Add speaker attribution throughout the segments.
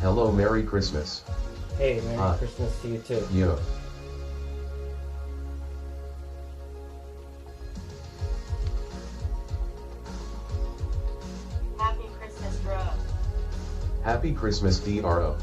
Speaker 1: Hello, Merry Christmas.
Speaker 2: Hey, Merry
Speaker 1: Hi.
Speaker 2: Christmas to you too.
Speaker 1: Yeah.
Speaker 3: Happy Christmas, bro.
Speaker 1: Happy Christmas, DRO.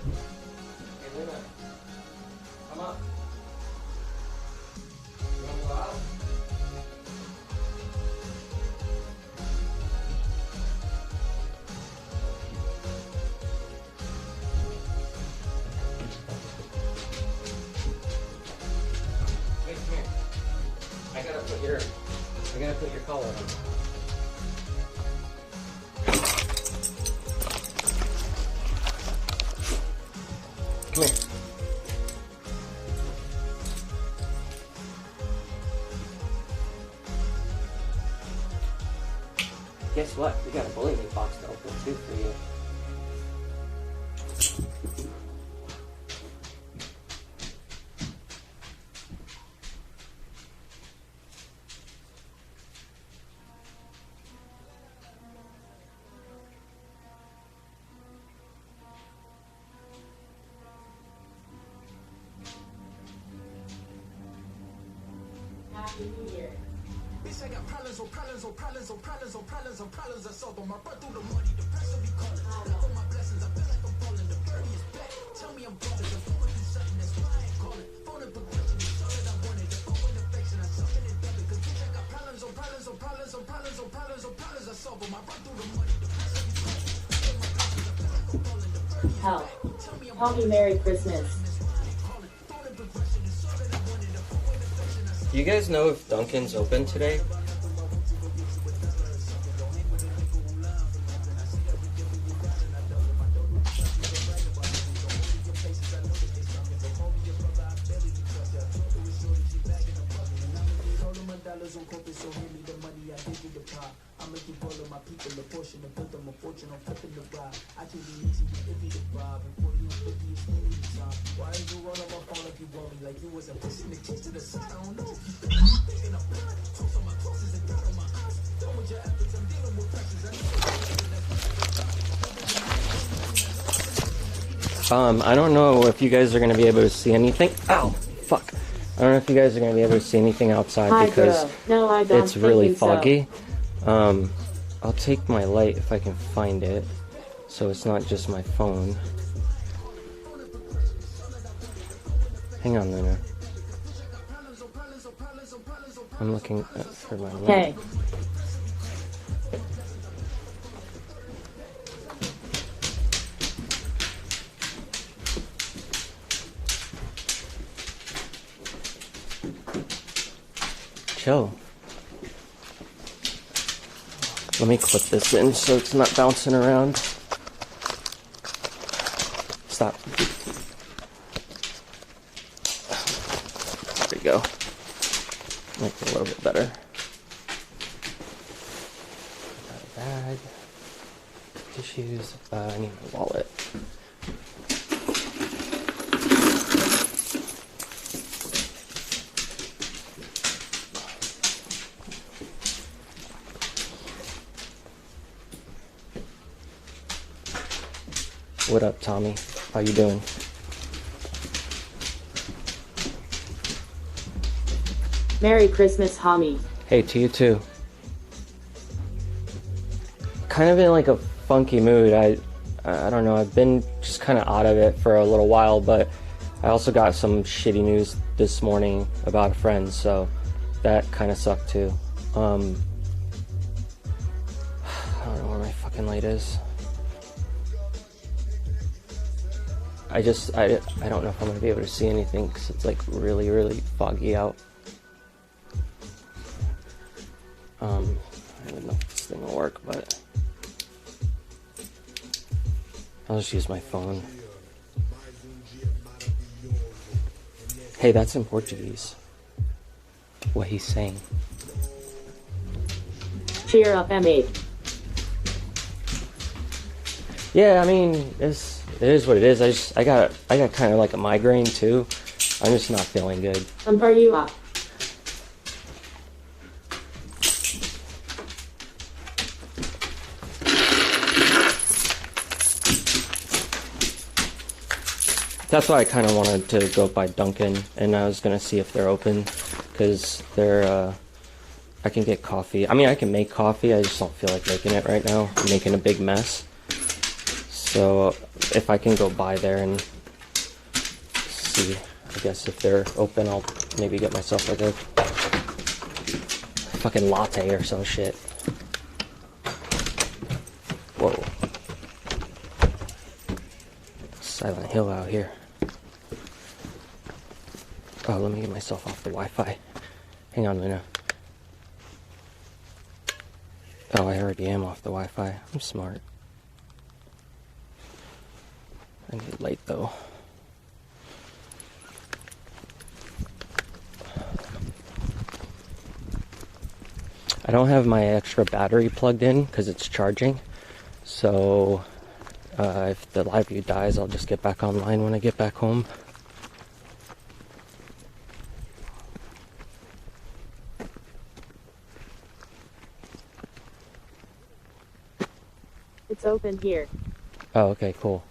Speaker 2: Hey, Luna, come up. You wanna go out? Wait, come here. I gotta put your collar on. Come here. Guess what? We got a bully meat box to open too for you.
Speaker 3: Happy New Year.
Speaker 4: Bitch, I got problems on problems on problems on problems on problems on problems. I solve them. I burn through the money, the pressure be calling. Look for my blessings, I feel like I'm falling. The birdie is back. Tell me I'm balling. The phone do something, that's why I ain't calling. Phone and progression is all that I wanted. The phone with affection, I something that double. Cause bitch, I got problems on problems on problems on problems on problems on problems. I solve them. I burn through the money, the pressure be calling. Look for my blessings, I feel like I'm falling. The birdie is
Speaker 3: Hell,
Speaker 4: back. Tell me I'm
Speaker 3: call me Merry Christmas.
Speaker 2: Do you guys know if Dunkin's open today?
Speaker 4: dollars on corporate, so hand me the money, I give you the pop. I make you all of my people a portion and put them a fortune on flipping the ride. I can be easy, it be the vibe, and 40 on 50 is any time. Why is you all on my phone if you want me like you wasn't pushing the kids to the side? I don't know if you thinking I'm blind. Toast on my clothes and got on my eyes. Done with your efforts, I'm dealing with pressures.
Speaker 2: I don't know if you guys are going to be able to see anything. Ow, fuck. I don't know if you guys are going to be able to see anything outside
Speaker 3: Hi,
Speaker 2: because
Speaker 3: girl. No, I don't
Speaker 2: it's really
Speaker 3: think so.
Speaker 2: foggy. I'll take my light if I can find it, so it's not just my phone. Hang on, Luna. I'm looking for my light.
Speaker 3: Hey.
Speaker 2: Chill. Let me clip this in so it's not bouncing around. Stop. There we go. Make it a little bit better. Got a bag. Tissues. I need my wallet. What up, Tommy? How you doing?
Speaker 3: Merry Christmas, homie.
Speaker 2: Hey, to you too. Kind of in like a funky mood. I don't know. I've been just kind of out of it for a little while, but I also got some shitty news this morning about a friend, so that kind of sucked too. I don't know where my fucking light is. I don't know if I'm gonna be able to see anything because it's like really, really foggy out. I don't even know if this thing will work, but I'll just use my phone. Hey, that's in Portuguese. What he's saying.
Speaker 3: Cheer up, M8.
Speaker 2: Yeah, I mean, it is what it is. I got kind of like a migraine too. I'm just not feeling good.
Speaker 3: Are you up?
Speaker 2: That's why I kind of wanted to go by Dunkin', and I was gonna see if they're open, because they're. I can get coffee. I mean, I can make coffee. I just don't feel like making it right now. I'm making a big mess. So if I can go by there and see, I guess if they're open, I'll maybe get myself like a fucking latte or some shit. Whoa. Silent Hill out here. Oh, let me get myself off the Wi-Fi. Hang on, Luna. Oh, I already am off the Wi-Fi. I'm smart. I get late though. I don't have my extra battery plugged in because it's charging. So if the live view dies, I'll just get back online when I get back home.
Speaker 3: It's open here.
Speaker 2: Oh, okay, cool.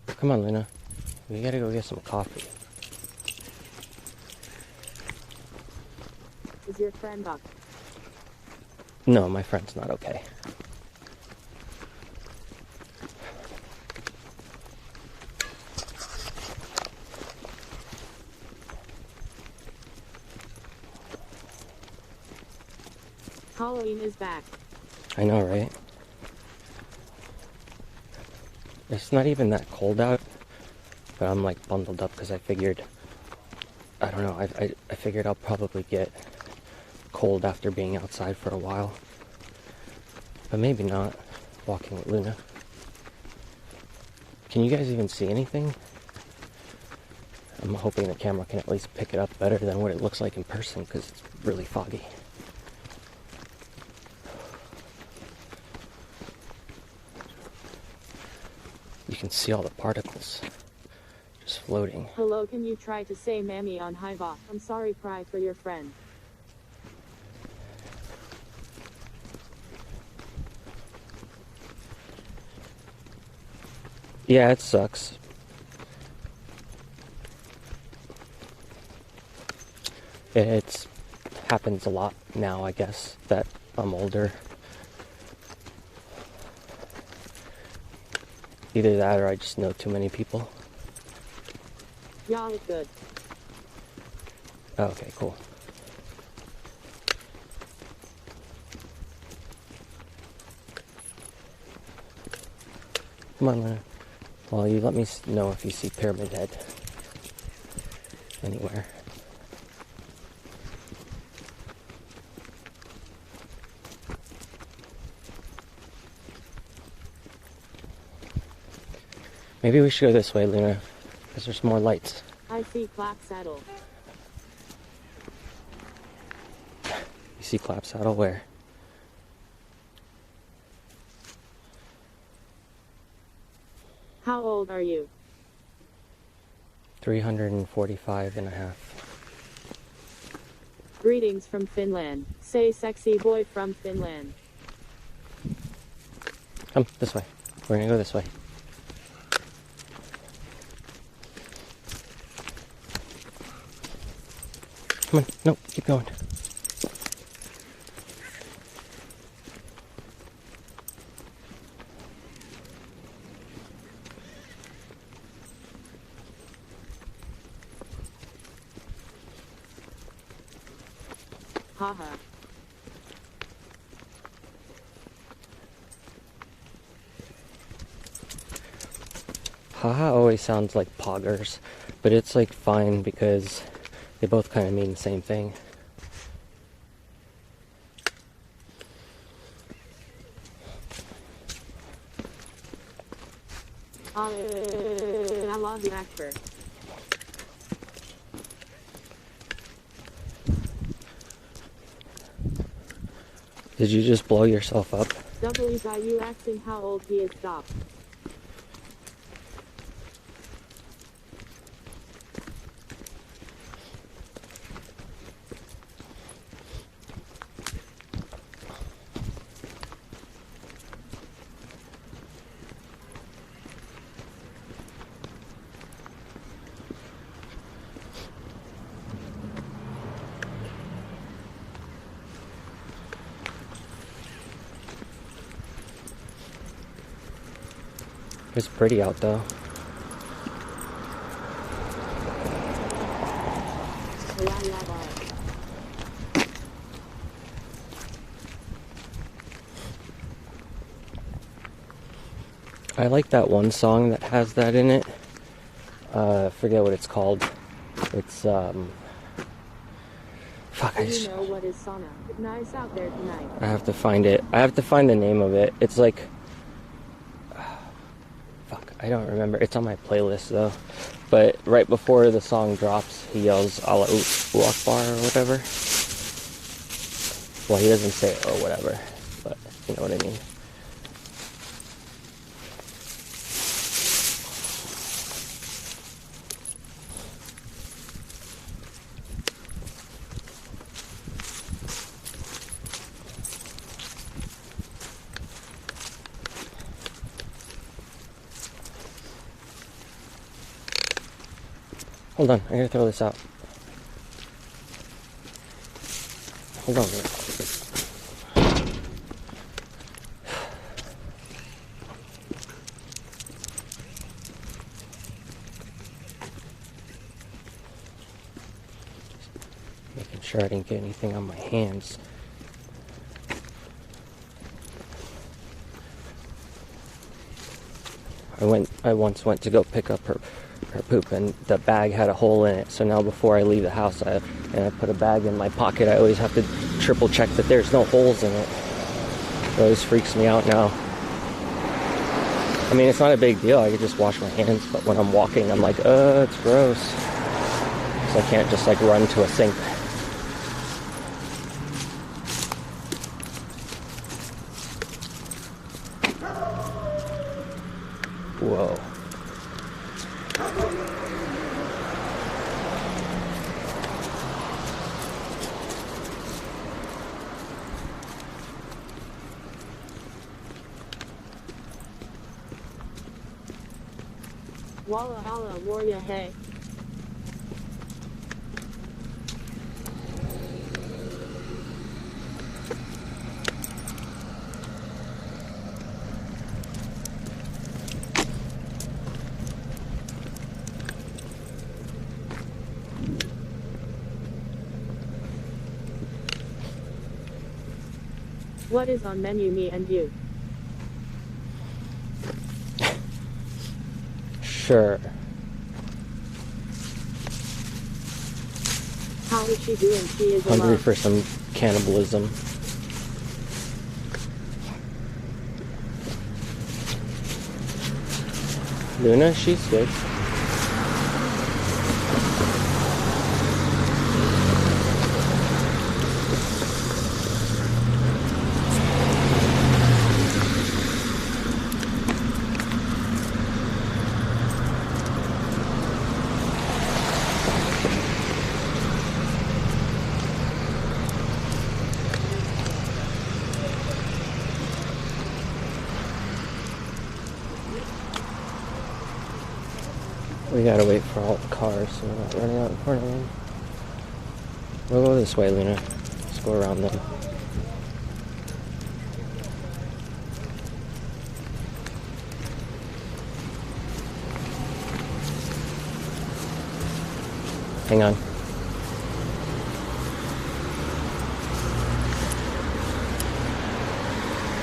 Speaker 2: Come on, Luna. We gotta go get some coffee.
Speaker 3: Is your friend up?
Speaker 2: No, my friend's not okay.
Speaker 3: Halloween is back.
Speaker 2: I know, right? It's not even that cold out, but I'm like bundled up because I figured, I don't know, I figured I'll probably get cold after being outside for a while. But maybe not, walking with Luna. Can you guys even see anything? I'm hoping the camera can at least pick it up better than what it looks like in person because it's really foggy. You can see all the particles just floating.
Speaker 3: Hello, can you try to say Mammy on Hiva? I'm sorry, cry for your friend.
Speaker 2: Yeah, it sucks. It happens a lot now, I guess, that I'm older. Either that or I just know too many people.
Speaker 3: Y'all look good.
Speaker 2: Oh, okay, cool. Come on, Luna. Well, you let me know if you see Pyramid Head anywhere. Maybe we should go this way, Luna, because there's more lights.
Speaker 3: I see Clap Saddle.
Speaker 2: You see Clap Saddle where?
Speaker 3: How old are you?
Speaker 2: 345 and a half.
Speaker 3: Greetings from Finland. Say sexy boy from Finland.
Speaker 2: Come this way. We're gonna go this way. Come on. No, keep going.
Speaker 3: Haha.
Speaker 2: Haha always sounds like poggers, but it's like fine because they both kind of mean the same thing.
Speaker 3: I love you, Akbar.
Speaker 2: Did you just blow yourself up?
Speaker 3: W by you asking how old he is. Stop.
Speaker 2: It's pretty out though. I like that one song that has that in it. I forget what it's called. It's fuck,
Speaker 3: Do you know what is sauna? Nice out there tonight.
Speaker 2: I have to find it. I have to find the name of it. It's like fuck, I don't remember. It's on my playlist though. But right before the song drops, he yells Allah Akbar or whatever. Well, he doesn't say it or whatever, but you know what I mean. Hold on, I gotta throw this out. Hold on a minute. Making sure I didn't get anything on my hands. I once went to go pick up her poop and the bag had a hole in it, so now before I leave the house and I put a bag in my pocket, I always have to triple check that there's no holes in it. It always freaks me out now. I mean, it's not a big deal, I could just wash my hands, but when I'm walking I'm like, it's gross, so I can't just like run to a sink. Whoa.
Speaker 3: Walla Allah warrior hey. What is on menu, me and you?
Speaker 2: Sure.
Speaker 3: How is she doing? She is
Speaker 2: Hungry
Speaker 3: alone.
Speaker 2: for some cannibalism. Luna, she's good. We gotta wait for all the cars so we're not running out in front of them. We'll go this way, Luna. Let's go around them. Hang on.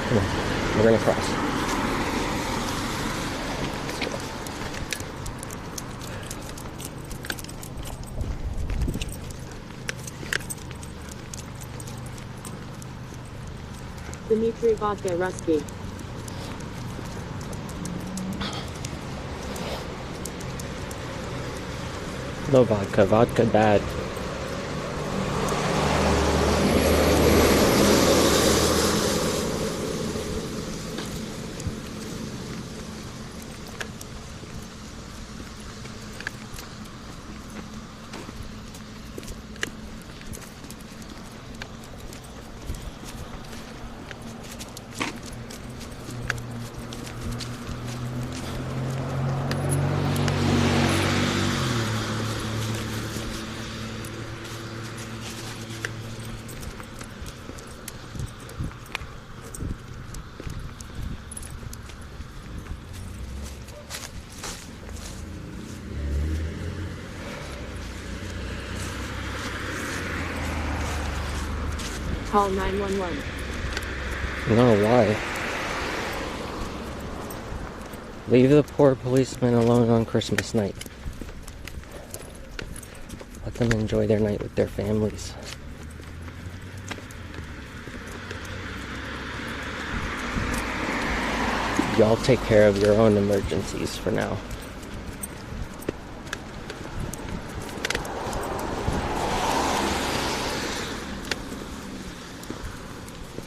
Speaker 2: Come on. We're gonna cross.
Speaker 3: Dimitri Vodka Rusky.
Speaker 2: No vodka. Vodka bad.
Speaker 3: Call 911.
Speaker 2: No, why? Leave the poor policemen alone on Christmas night. Let them enjoy their night with their families. Y'all take care of your own emergencies for now.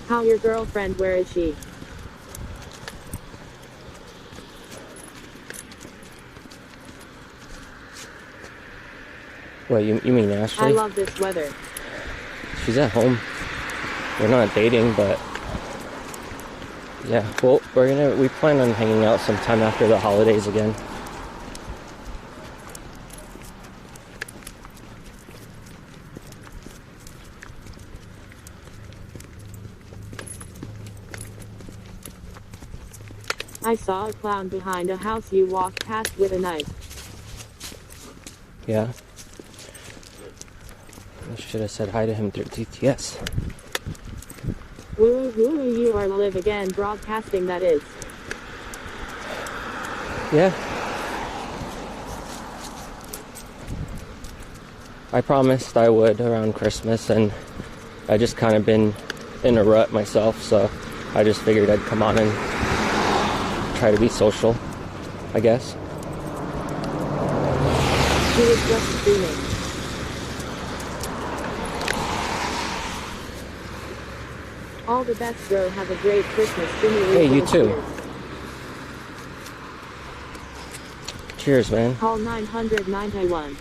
Speaker 3: How your girlfriend, where is she?
Speaker 2: What, you mean
Speaker 3: I
Speaker 2: Ashley?
Speaker 3: love this weather.
Speaker 2: She's at home. We're not dating, but yeah, well, we plan on hanging out sometime after the holidays again.
Speaker 3: I saw a clown behind a house you walked past with a knife.
Speaker 2: Yeah. I should have said hi to him through TTS.
Speaker 3: Woo woo, you are live again broadcasting, that is.
Speaker 2: Yeah. I promised I would around Christmas, and I just kind of been in a rut myself, so I just figured I'd come on and try to be social, I guess.
Speaker 3: She was just streaming. All the best, bro. Have a great Christmas. Jimmy Lee.
Speaker 2: Hey, you too. Cheers, man.
Speaker 3: Call 991.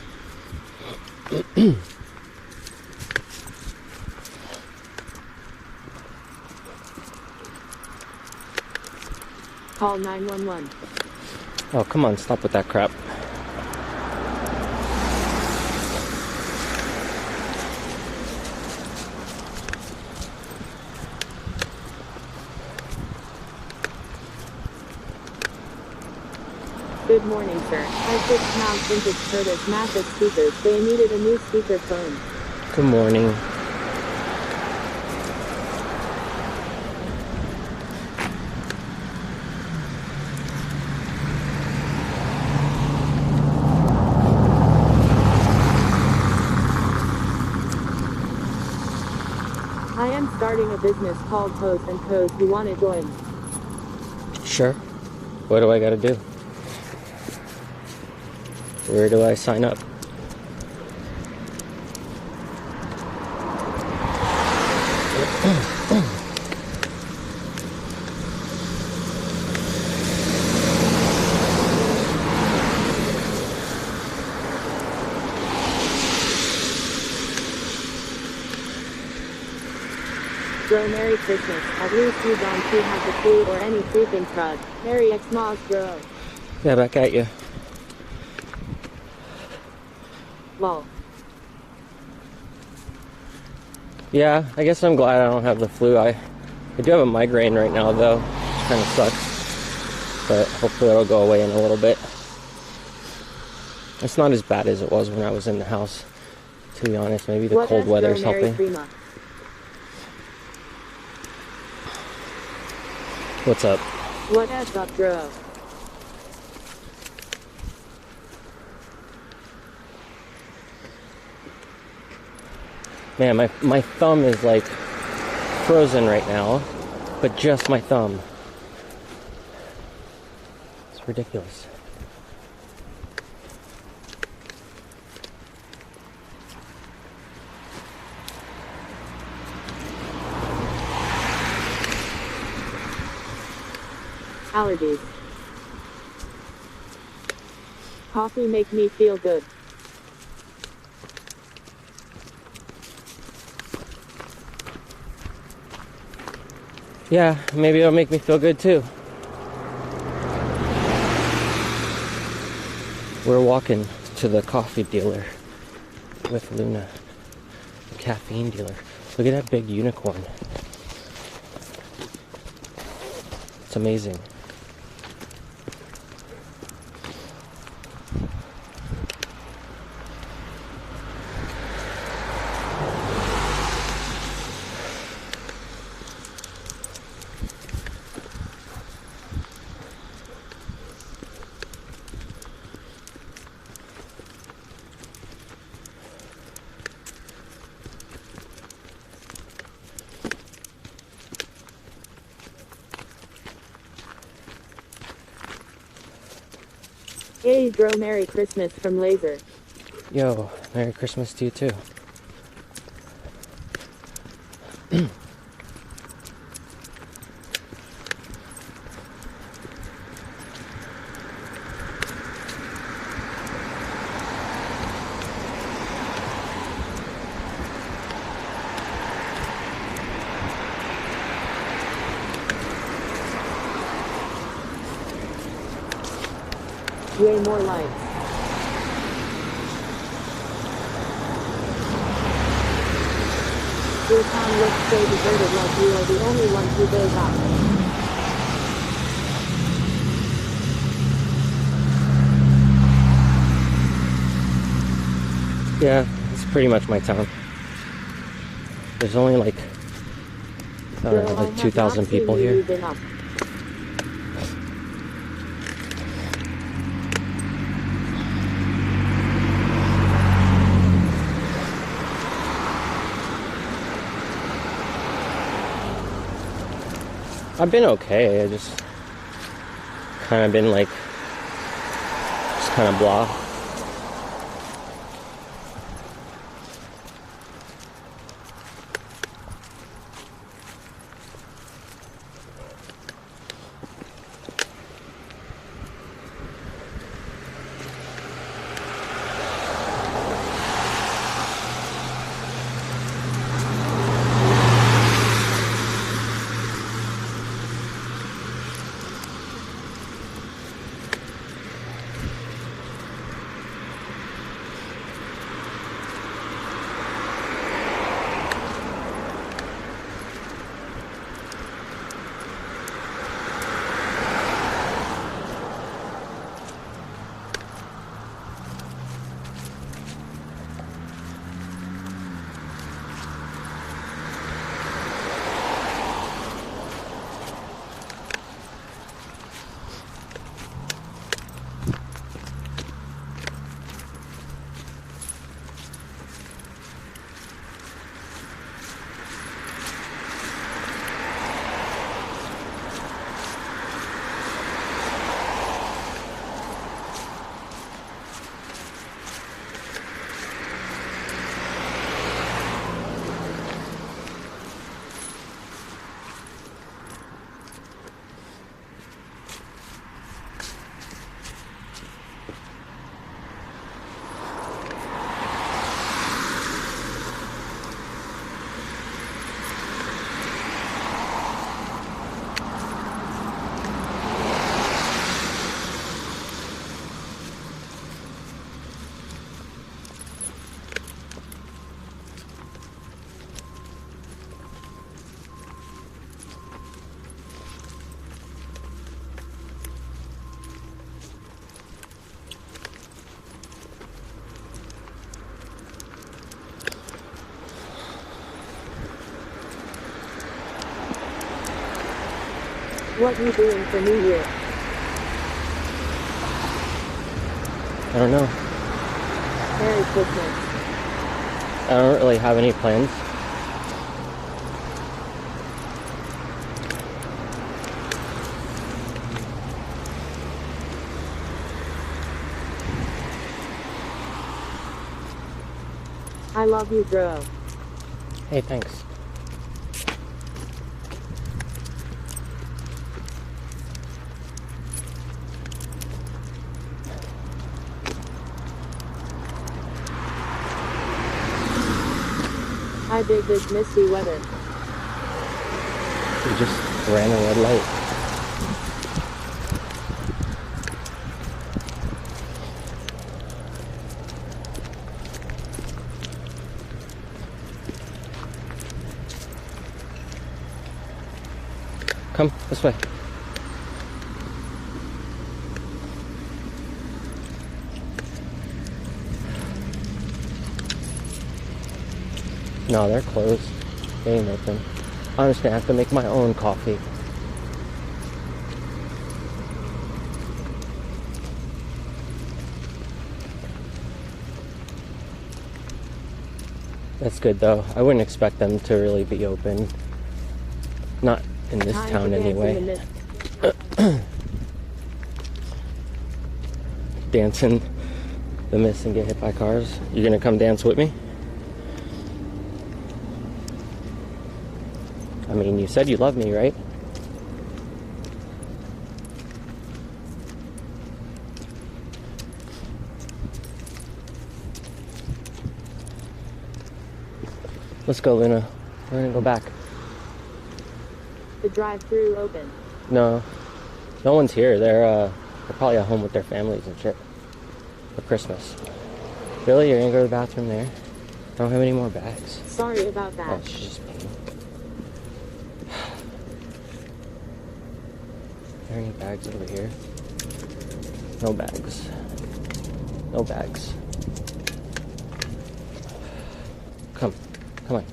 Speaker 3: Call 911.
Speaker 2: Oh, come on, stop with that crap.
Speaker 3: Good morning, sir. I fixed Mount Vintage Curtis massive speakers. They needed a new speaker phone.
Speaker 2: Good morning.
Speaker 3: I am starting a business called Pose and Codes. You want to join?
Speaker 2: Sure. What do I gotta do? Where do I sign up?
Speaker 3: Bro, Merry Christmas. At least you don't have the clue or any freaking crud. Merry Xmas, bro.
Speaker 2: Yeah, back at you.
Speaker 3: Lol.
Speaker 2: Yeah, I guess I'm glad I don't have the flu. I do have a migraine right now, though, which kind of sucks. But hopefully it'll go away in a little bit. It's not as bad as it was when I was in the house, to be honest. Maybe the
Speaker 3: What
Speaker 2: cold
Speaker 3: else,
Speaker 2: weather's
Speaker 3: bro, Merry
Speaker 2: helping.
Speaker 3: Prima?
Speaker 2: What's up?
Speaker 3: What else up, bro?
Speaker 2: Man, my thumb is like frozen right now. but just my thumb. It's ridiculous.
Speaker 3: Allergies. Coffee make me feel good.
Speaker 2: Yeah, maybe it'll make me feel good too. We're walking to the coffee dealer with Luna, the caffeine dealer. Look at that big unicorn. It's amazing.
Speaker 3: Hey bro, Merry Christmas from Laser.
Speaker 2: Yo, Merry Christmas to you too.
Speaker 3: Way more lights. Your town looks so deserted, like you are the only one who goes out.
Speaker 2: Yeah, it's pretty much my town. There's only like, I don't know,
Speaker 3: Bro, I
Speaker 2: like
Speaker 3: have
Speaker 2: 2,000
Speaker 3: not seen
Speaker 2: people
Speaker 3: you
Speaker 2: here.
Speaker 3: been up.
Speaker 2: I've been okay. I just kind of been like, just kind of blah.
Speaker 3: What you doing for New Year?
Speaker 2: I don't know.
Speaker 3: Merry Christmas.
Speaker 2: I don't really have any plans.
Speaker 3: I love you, bro.
Speaker 2: Hey, thanks.
Speaker 3: I dig this misty weather.
Speaker 2: We just ran a red light. Come this way. No, they're closed. They ain't open. I'm just gonna have to make my own coffee. That's good though. I wouldn't expect them to really be open. Not in this
Speaker 3: Time
Speaker 2: town
Speaker 3: to dance in
Speaker 2: anyway.
Speaker 3: the mist.
Speaker 2: Dance in the mist and get hit by cars. You gonna come dance with me? I mean, you said you love me, right? Let's go, Luna. We're gonna go back.
Speaker 3: The drive-thru open.
Speaker 2: No, no one's here. They're probably at home with their families and shit for Christmas. Really? You're gonna go to the bathroom there? I don't have any more bags.
Speaker 3: Sorry about
Speaker 2: Oh,
Speaker 3: that.
Speaker 2: she's just peeing. Are there any bags over here? No bags. No bags. Come on.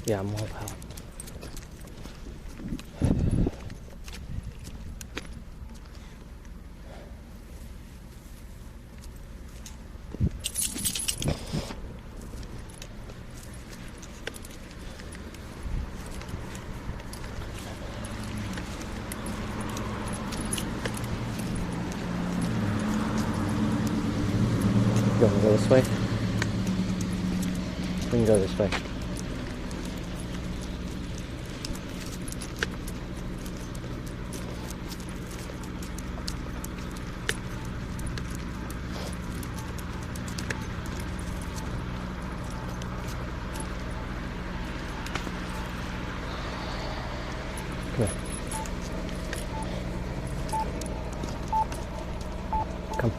Speaker 2: Yeah, I'm all out. You want to go this way? We can go this way. Come here. Come.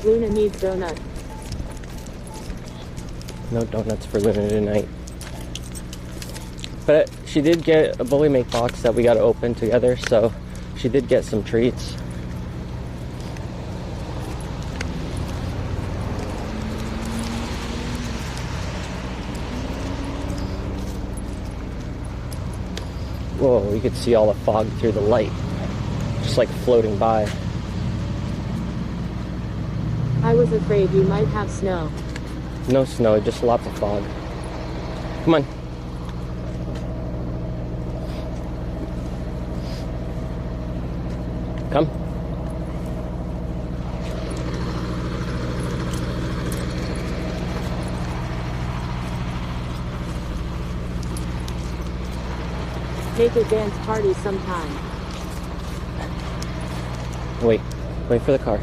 Speaker 3: Luna needs donut.
Speaker 2: No donuts for Luna tonight. But she did get a Bully Make box that we got to open together, so she did get some treats. Whoa, you could see all the fog through the light. Just like floating by.
Speaker 3: I was afraid you might have snow.
Speaker 2: No snow, just lots of fog. Come on. Come.
Speaker 3: Make a dance party sometime.
Speaker 2: Wait for the car.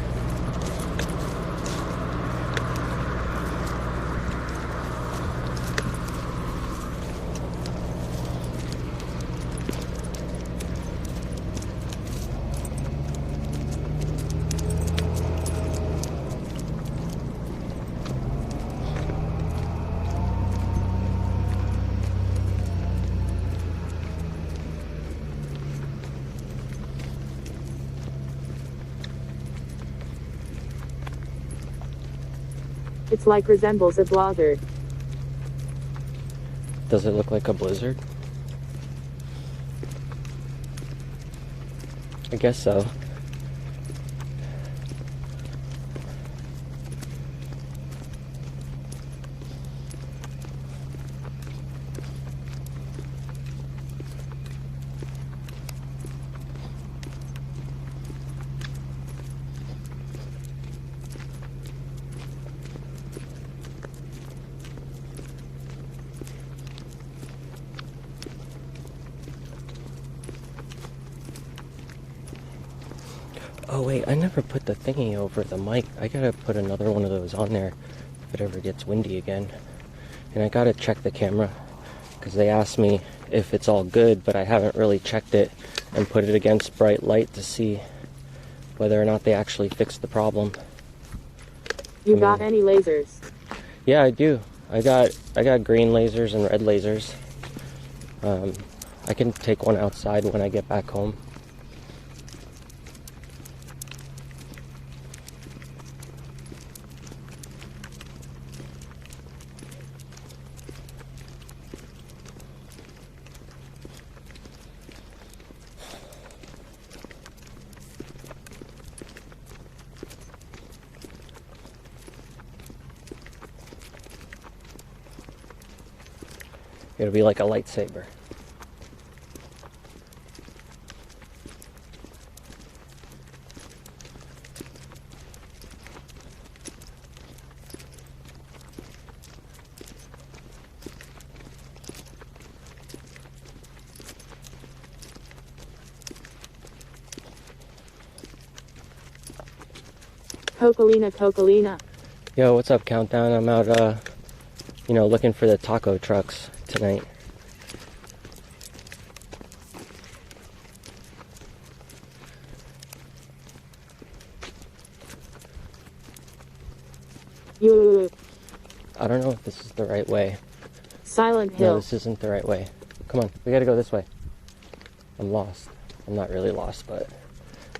Speaker 3: It's like resembles a blizzard.
Speaker 2: Does it look like a blizzard? I guess so. Oh wait, I never put the thingy over the mic. I gotta put another one of those on there if it ever gets windy again. And I gotta check the camera because they asked me if it's all good, but I haven't really checked it and put it against bright light to see whether or not they actually fixed the problem.
Speaker 3: You got any lasers?
Speaker 2: Yeah, I do. I got green lasers and red lasers. I can take one outside when I get back home. It'll be like a lightsaber.
Speaker 3: Cocolina.
Speaker 2: Yo, what's up, Countdown? I'm out, looking for the taco trucks tonight.
Speaker 3: You.
Speaker 2: I don't know if this is the right way.
Speaker 3: Silent
Speaker 2: No,
Speaker 3: Hill.
Speaker 2: this isn't the right way. Come on, we gotta go this way. I'm lost. I'm not really lost, but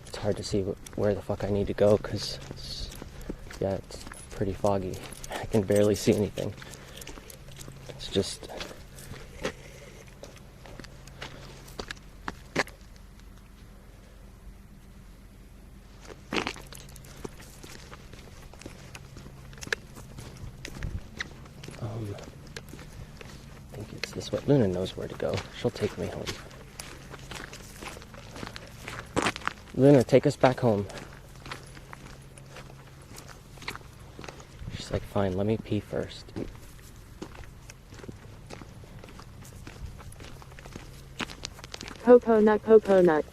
Speaker 2: it's hard to see where the fuck I need to go because it's pretty foggy. I can barely see anything. It's just... I think it's this way. Luna knows where to go. She'll take me home. Luna, take us back home. She's like, fine, let me pee first.
Speaker 3: Coconut.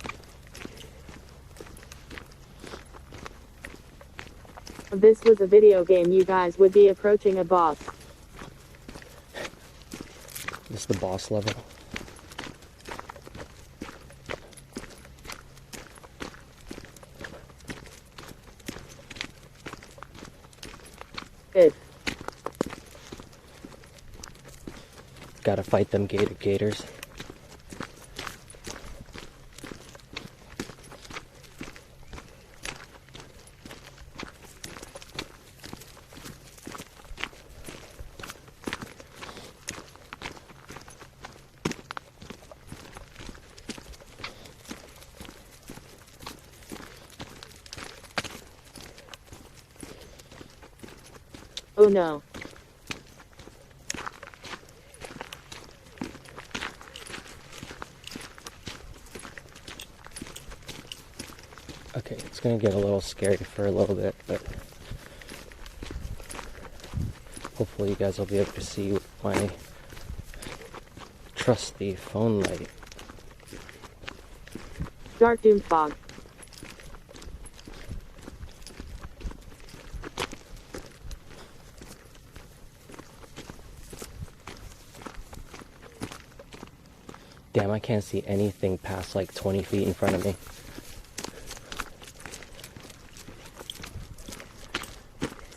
Speaker 3: If this was a video game, you guys would be approaching a boss.
Speaker 2: This is the boss level.
Speaker 3: If.
Speaker 2: Gotta fight them gators.
Speaker 3: Oh no.
Speaker 2: Okay, it's gonna get a little scary for a little bit, but hopefully you guys will be able to see my trusty phone light.
Speaker 3: Dark doom fog.
Speaker 2: Damn, I can't see anything past like 20 feet in front of me.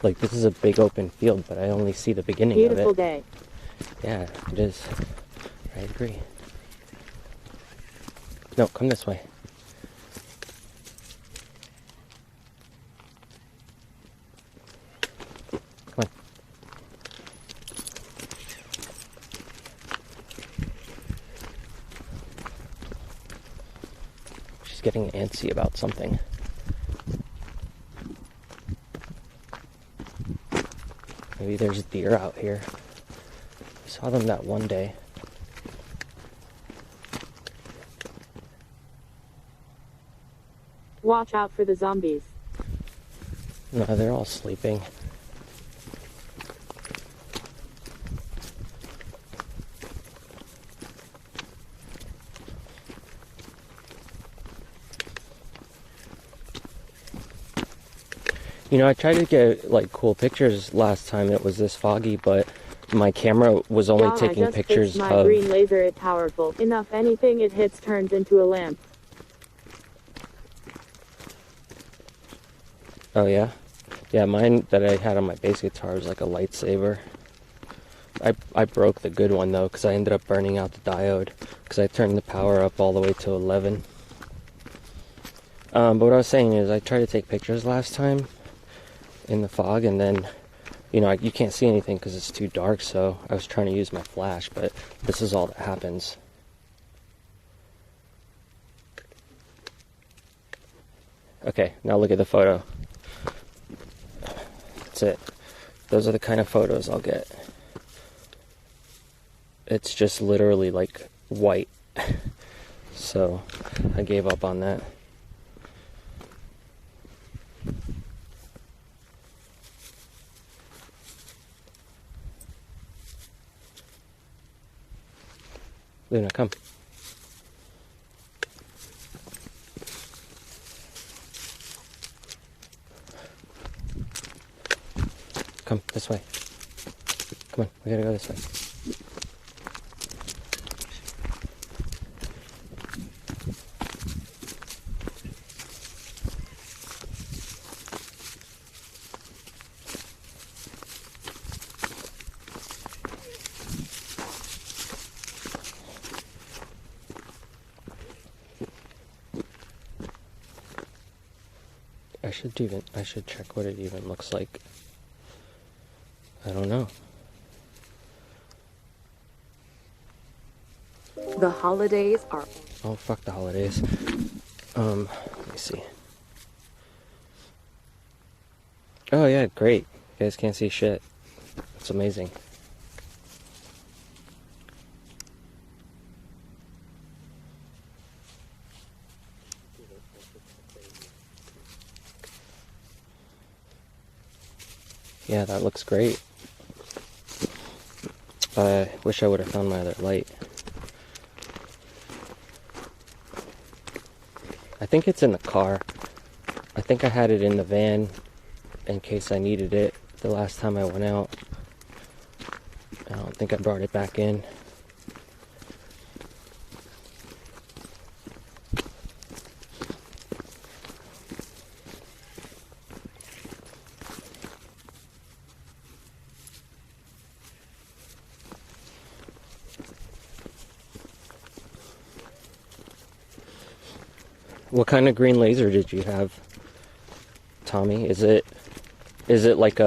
Speaker 2: Like, this is a big open field, but I only see the beginning of it.
Speaker 3: Beautiful day.
Speaker 2: Yeah, it is. I agree. No, come this way. Come on. She's getting antsy about something. Maybe there's deer out here. I saw them that one day.
Speaker 3: Watch out for the zombies.
Speaker 2: No, they're all sleeping. You know, I tried to get like cool pictures last time it was this foggy, but my camera was only
Speaker 3: Y'all,
Speaker 2: taking
Speaker 3: I just
Speaker 2: pictures
Speaker 3: fixed my
Speaker 2: of...
Speaker 3: green laser. It's powerful enough. Anything it hits turns into a lamp.
Speaker 2: Oh yeah? Yeah, mine that I had on my bass guitar was like a lightsaber. I broke the good one though, because I ended up burning out the diode, because I turned the power up all the way to 11. But what I was saying is I tried to take pictures last time in the fog, and then, you know, you can't see anything because it's too dark, so I was trying to use my flash, but this is all that happens. Okay, now look at the photo. That's it. Those are the kind of photos I'll get. It's just literally like white. So I gave up on that. Luna, come. Come this way. Come on, we gotta go this way. I should check what it even looks like. I don't know.
Speaker 3: The holidays are...
Speaker 2: Oh, fuck the holidays. Let me see. Oh yeah, great. You guys can't see shit. It's amazing. Yeah, that looks great. I wish I would have found my other light. I think it's in the car. I think I had it in the van in case I needed it the last time I went out. I don't think I brought it back in. What kind of green laser did you have, Tommy? Is it like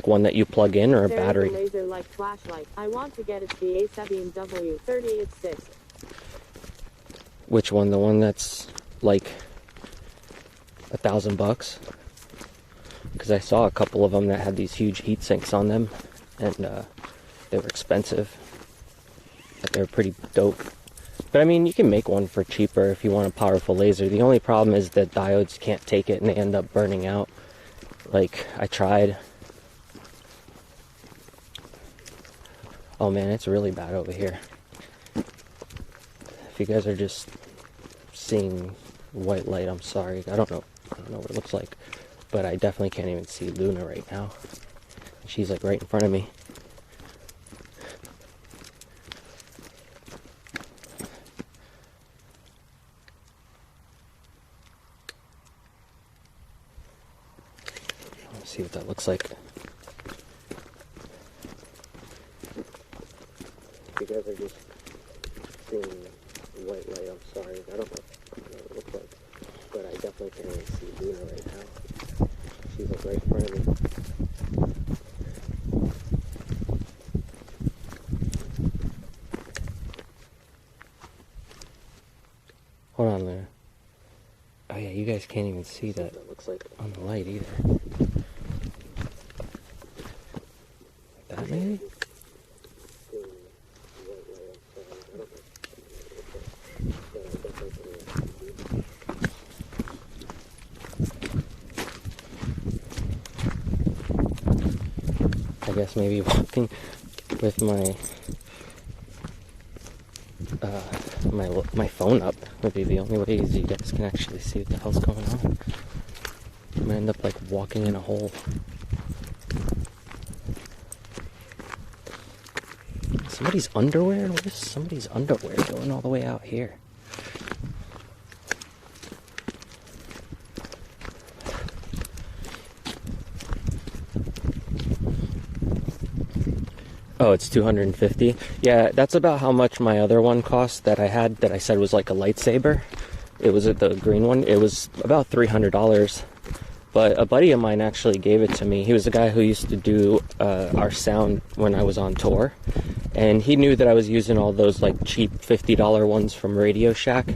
Speaker 2: one that you plug in, or a battery?
Speaker 3: There's a laser like flashlight. I want to get it, the A7 W38.6.
Speaker 2: Which one? The one that's like $1,000? Because I saw a couple of them that had these huge heat sinks on them, and they were expensive, but they were pretty dope. But I mean, you can make one for cheaper if you want a powerful laser. The only problem is that diodes can't take it and they end up burning out. Like, I tried. Oh man, it's really bad over here. If you guys are just seeing white light, I'm sorry. I don't know what it looks like. But I definitely can't even see Luna right now. She's like right in front of me. See what that looks like. If you guys are just seeing white light, I'm sorry. I don't know what it looks like. But I definitely can't even see Luna right now. She's like right in front of me. Hold on, Luna. Oh yeah, you guys can't even see that. That looks like on the light either. That maybe? I guess maybe walking with my phone up would be the only way you guys can actually see what the hell's going on. My gonna end up like walking in a hole. Somebody's underwear? What is somebody's underwear going all the way out here? Oh, it's 250. Yeah, that's about how much my other one cost that I had that I said was like a lightsaber. It was the green one. It was about $300. But a buddy of mine actually gave it to me. He was the guy who used to do our sound when I was on tour. And he knew that I was using all those like cheap $50 ones from Radio Shack.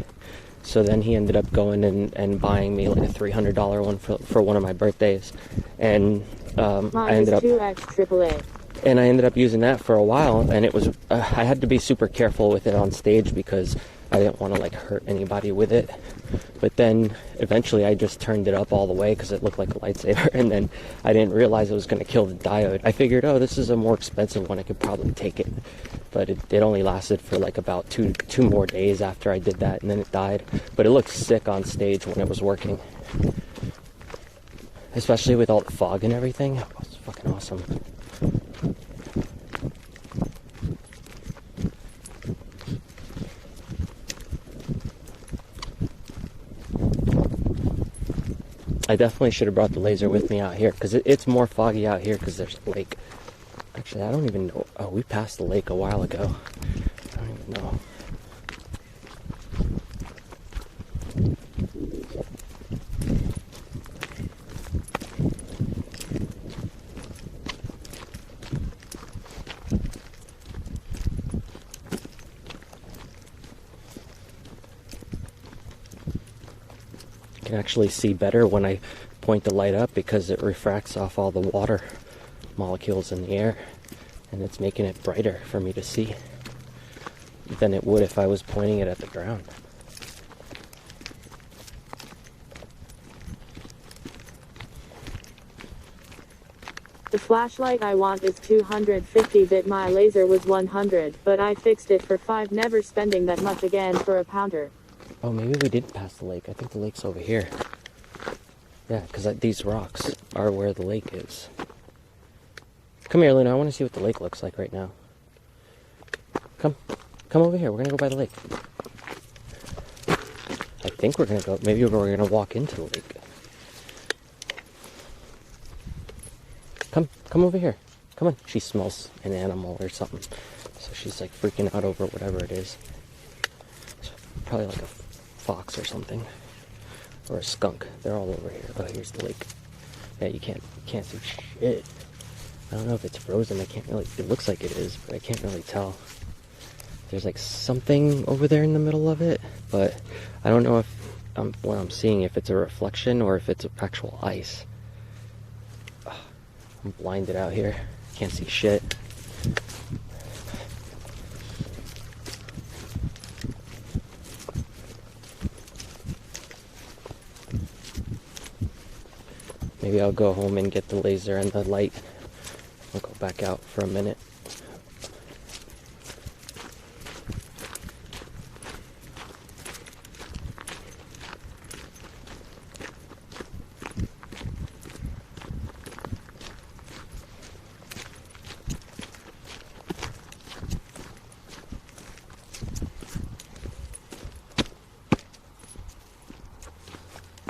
Speaker 2: So then he ended up going and buying me like a $300 one for one of my birthdays. And I ended up
Speaker 3: 2X AAA.
Speaker 2: And I ended up using that for a while, and it was I had to be super careful with it on stage because I didn't want to like hurt anybody with it. But then eventually I just turned it up all the way because it looked like a lightsaber, and then I didn't realize it was going to kill the diode. I figured, oh, this is a more expensive one, I could probably take it. But it only lasted for like about two more days after I did that, and then it died. But it looked sick on stage when it was working. Especially with all the fog and everything. It was fucking awesome. I definitely should have brought the laser with me out here because it's more foggy out here because there's a lake. Actually, I don't even know. Oh, we passed the lake a while ago. I don't even know. Can actually see better when I point the light up because it refracts off all the water molecules in the air, and it's making it brighter for me to see than it would if I was pointing it at the ground.
Speaker 3: The flashlight I want is 250 bit, my laser was 100, but I fixed it for 5, never spending that much again for a pounder.
Speaker 2: Oh, maybe we did pass the lake. I think the lake's over here. Yeah, because these rocks are where the lake is. Come here, Luna. I want to see what the lake looks like right now. Come over here. We're going to go by the lake. I think we're going to go, maybe we're going to walk into the lake. Come over here. Come on. She smells an animal or something. So she's like freaking out over whatever it is. It's probably like a fox or something. Or a skunk. They're all over here. Oh, here's the lake. Yeah, you can't see shit. I don't know if it's frozen. I can't really, it looks like it is, but I can't really tell. There's like something over there in the middle of it, but I don't know if what I'm seeing, if it's a reflection or if it's actual ice. I'm blinded out here. Can't see shit. Maybe I'll go home and get the laser and the light. I'll go back out for a minute.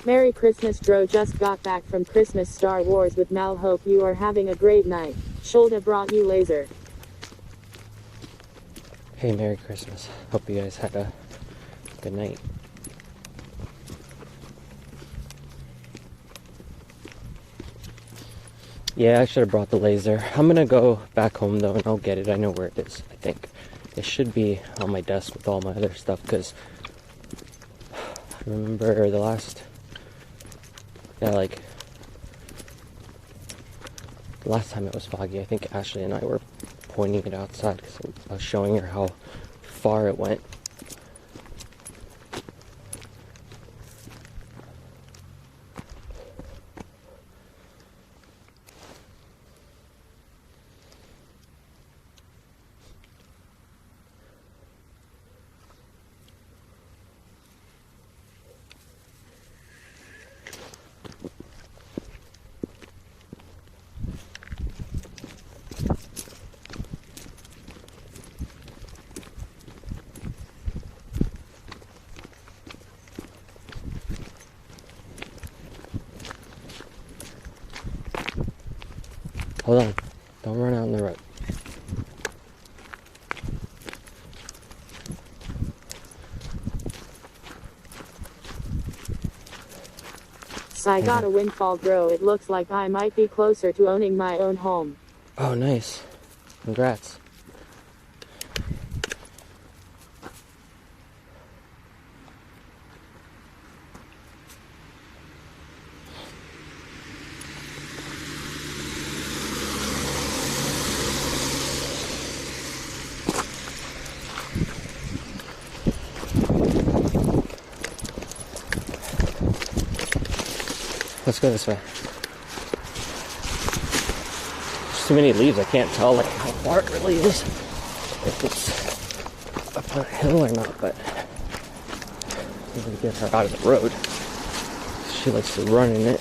Speaker 3: Merry Christmas, Dro. Just got back from Christmas Star Wars with Mal. Hope you are having a great night. Shoulda brought you laser.
Speaker 2: Hey, Merry Christmas. Hope you guys had a good night. Yeah, I should have brought the laser. I'm gonna go back home though and I'll get it. I know where it is, I think. It should be on my desk with all my other stuff because I remember the last time it was foggy, I think Ashley and I were pointing it outside because I was showing her how far it went. Hold on. Don't run out in the road.
Speaker 3: So I got a windfall, bro. It looks like I might be closer to owning my own home.
Speaker 2: Oh, nice. Congrats. Let's go this way. There's too many leaves, I can't tell like how far it really is. If it's up on a hill or not, but I'm gonna get her out of the road. She likes to run in it.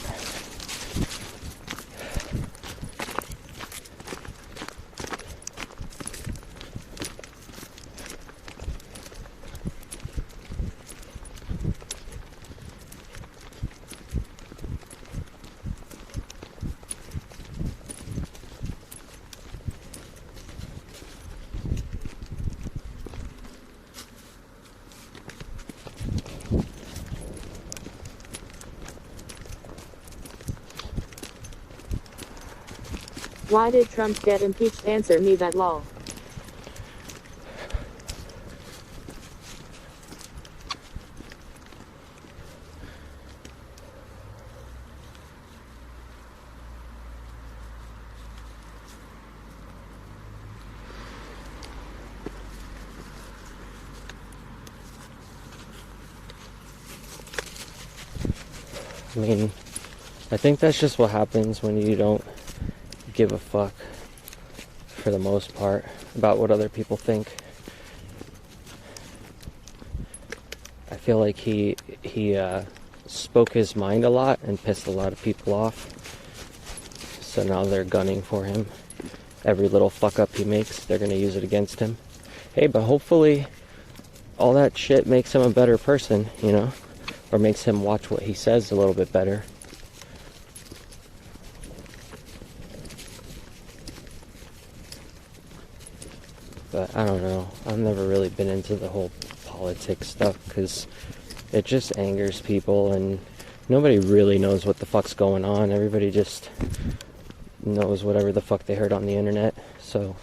Speaker 3: Why did Trump get impeached? Answer me that, lol.
Speaker 2: I mean, I think that's just what happens when you don't give a fuck, for the most part, about what other people think. I feel like he spoke his mind a lot and pissed a lot of people off. So now they're gunning for him. Every little fuck up he makes, they're gonna use it against him. Hey, but hopefully all that shit makes him a better person, you know? Or makes him watch what he says a little bit better. But I don't know. I've never really been into the whole politics stuff because it just angers people and nobody really knows what the fuck's going on. Everybody just knows whatever the fuck they heard on the internet. So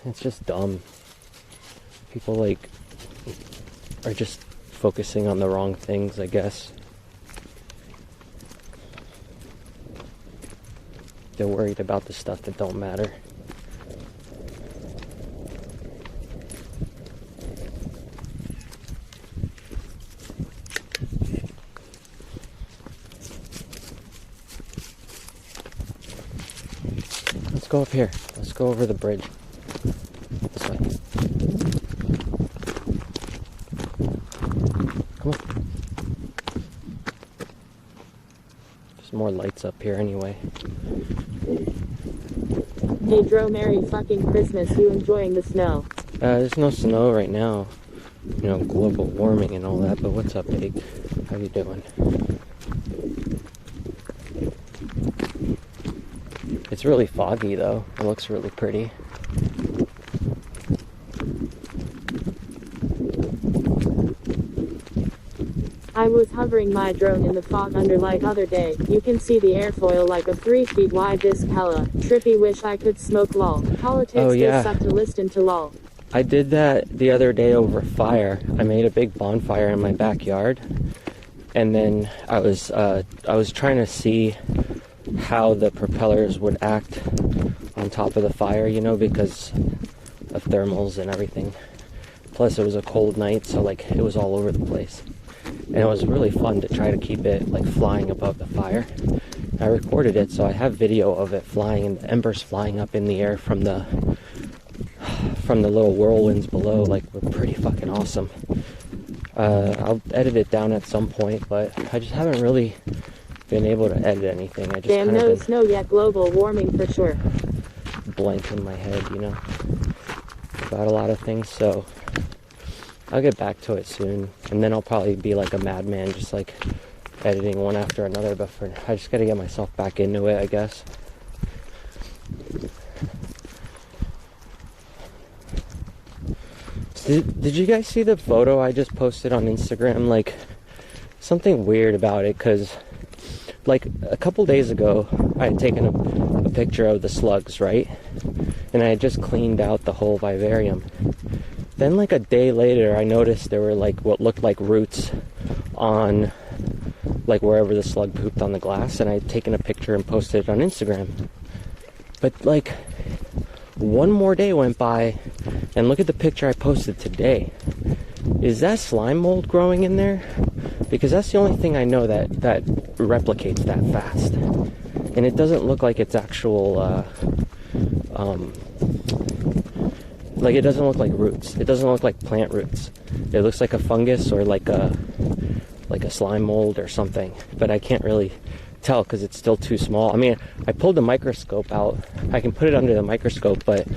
Speaker 2: it's just dumb. People like are just focusing on the wrong things, I guess. They're worried about the stuff that don't matter. Let's go up here. Let's go over the bridge. This way. Come on. There's more lights up here anyway.
Speaker 3: Hey Dro, Merry fucking Christmas. You enjoying the snow?
Speaker 2: There's no snow right now. You know, global warming and all that, but what's up, Big? How you doing? It's really foggy though. It looks really pretty.
Speaker 3: I was hovering my drone in the fog under light other day. You can see the airfoil like a 3 feet wide this hella. Trippy, wish I could smoke lol. Politics
Speaker 2: Oh, yeah.
Speaker 3: suck to listen to lol.
Speaker 2: I did that the other day over fire. I made a big bonfire in my backyard, and then I was trying to see how the propellers would act on top of the fire, you know, because of thermals and everything. Plus, it was a cold night, so like it was all over the place, and it was really fun to try to keep it like flying above the fire. I recorded it, so I have video of it flying and the embers flying up in the air from the little whirlwinds below. Like, were pretty fucking awesome. I'll edit it down at some point, but I just haven't really been able to edit anything. I just
Speaker 3: Damn,
Speaker 2: kind
Speaker 3: no
Speaker 2: of
Speaker 3: snow yet. Global warming for sure.
Speaker 2: blank in my head, you know, about a lot of things. So I'll get back to it soon, and then I'll probably be like a madman, just like editing one after another. But I just gotta get myself back into it, I guess. Did you guys see the photo I just posted on Instagram? Like, something weird about it, because like a couple days ago I had taken a picture of the slugs, right? And I had just cleaned out the whole vivarium. Then like a day later I noticed there were like what looked like roots on like wherever the slug pooped on the glass, and I had taken a picture and posted it on Instagram. But like one more day went by, and look at the picture I posted today. Is that slime mold growing in there? Because that's the only thing I know that replicates that fast. And it doesn't look like it's actual, like it doesn't look like roots. It doesn't look like plant roots. It looks like a fungus or like a slime mold or something. But I can't really tell because it's still too small. I mean, I pulled the microscope out. I can put it under the microscope, but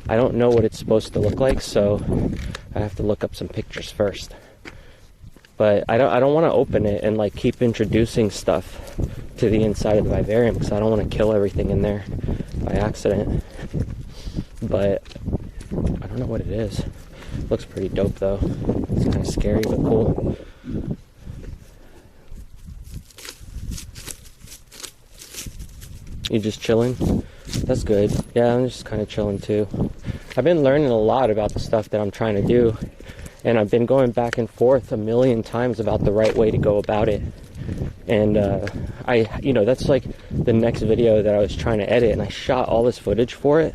Speaker 2: I don't know what it's supposed to look like, so I have to look up some pictures first. But I don't want to open it and like keep introducing stuff to the inside of the vivarium, because I don't want to kill everything in there by accident. But I don't know what it is. Looks pretty dope though. It's kind of scary but cool. You just chilling? That's good. Yeah, I'm just kind of chilling too. I've been learning a lot about the stuff that I'm trying to do, and I've been going back and forth a million times about the right way to go about it. And that's like the next video that I was trying to edit, and I shot all this footage for it,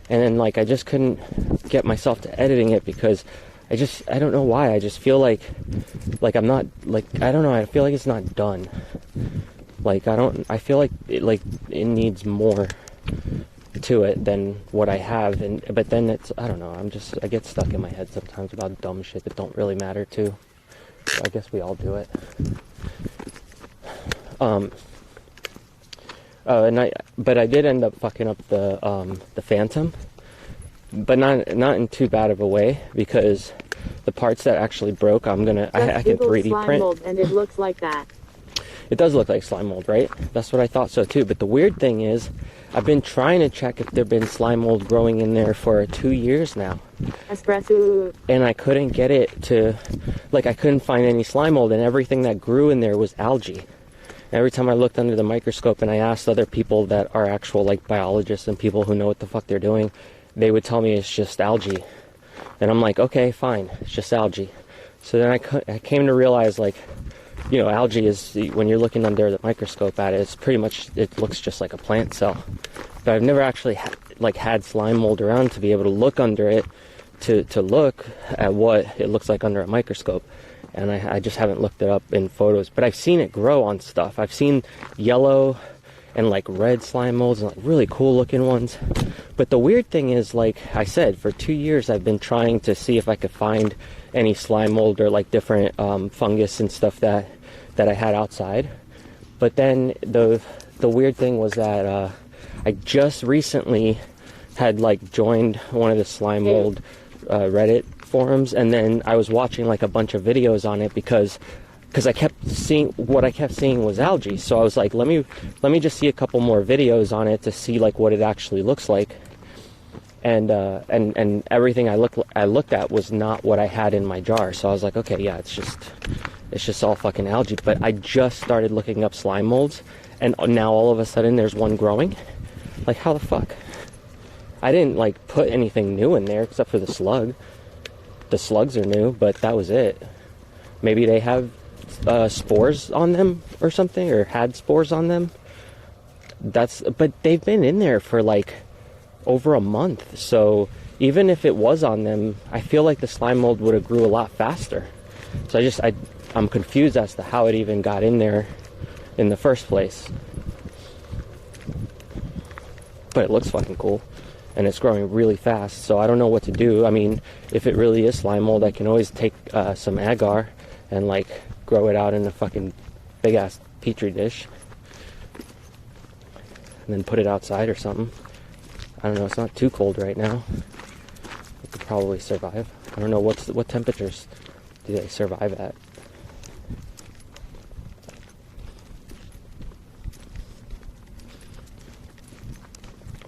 Speaker 2: and then like I just couldn't get myself to editing it because I don't know why. I just feel like I'm not, like, I don't know, I feel like it's not done. Like I feel like it needs more to it than what I have, but then it's, I don't know, I get stuck in my head sometimes about dumb shit that don't really matter too. So I guess we all do it. But I did end up fucking up the Phantom, but not in too bad of a way, because the parts that actually broke, I can 3D print.
Speaker 3: Mold and it looks like that.
Speaker 2: It does look like slime mold, right? That's what I thought so too. But the weird thing is, I've been trying to check if there've been slime mold growing in there for 2 years now.
Speaker 3: Espresso.
Speaker 2: And I couldn't get it to, like, I couldn't find any slime mold, and everything that grew in there was algae. Every time I looked under the microscope and I asked other people that are actual like biologists and people who know what the fuck they're doing, they would tell me it's just algae. And I'm like, okay, fine, it's just algae. So then I came to realize, like, you know, algae is, when you're looking under the microscope at it, it's pretty much, it looks just like a plant cell. But I've never actually had slime mold around to be able to look under it, to look at what it looks like under a microscope. And I just haven't looked it up in photos. But I've seen it grow on stuff. I've seen yellow and like red slime molds and like really cool looking ones. But the weird thing is, like I said, for 2 years I've been trying to see if I could find any slime mold or like different fungus and stuff that I had outside. But then the weird thing was that I just recently had like joined one of the slime mold Reddit forums, and then I was watching like a bunch of videos on it because I kept seeing was algae. So I was like, let me just see a couple more videos on it to see like what it actually looks like. And everything I looked at was not what I had in my jar. So I was like, okay, yeah, it's just all fucking algae. But I just started looking up slime molds, and now all of a sudden there's one growing. Like, how the fuck? I didn't like put anything new in there except for the slug. The slugs are new, but that was it. Maybe they have spores on them or something, or had spores on them. But they've been in there for like over a month. So even if it was on them, I feel like the slime mold would have grew a lot faster. So I'm confused as to how it even got in there in the first place. But it looks fucking cool, and it's growing really fast, so I don't know what to do. I mean, if it really is slime mold, I can always take some agar and like grow it out in a fucking big ass petri dish and then put it outside or something. I don't know, it's not too cold right now. It could probably survive. I don't know what temperatures do they survive at.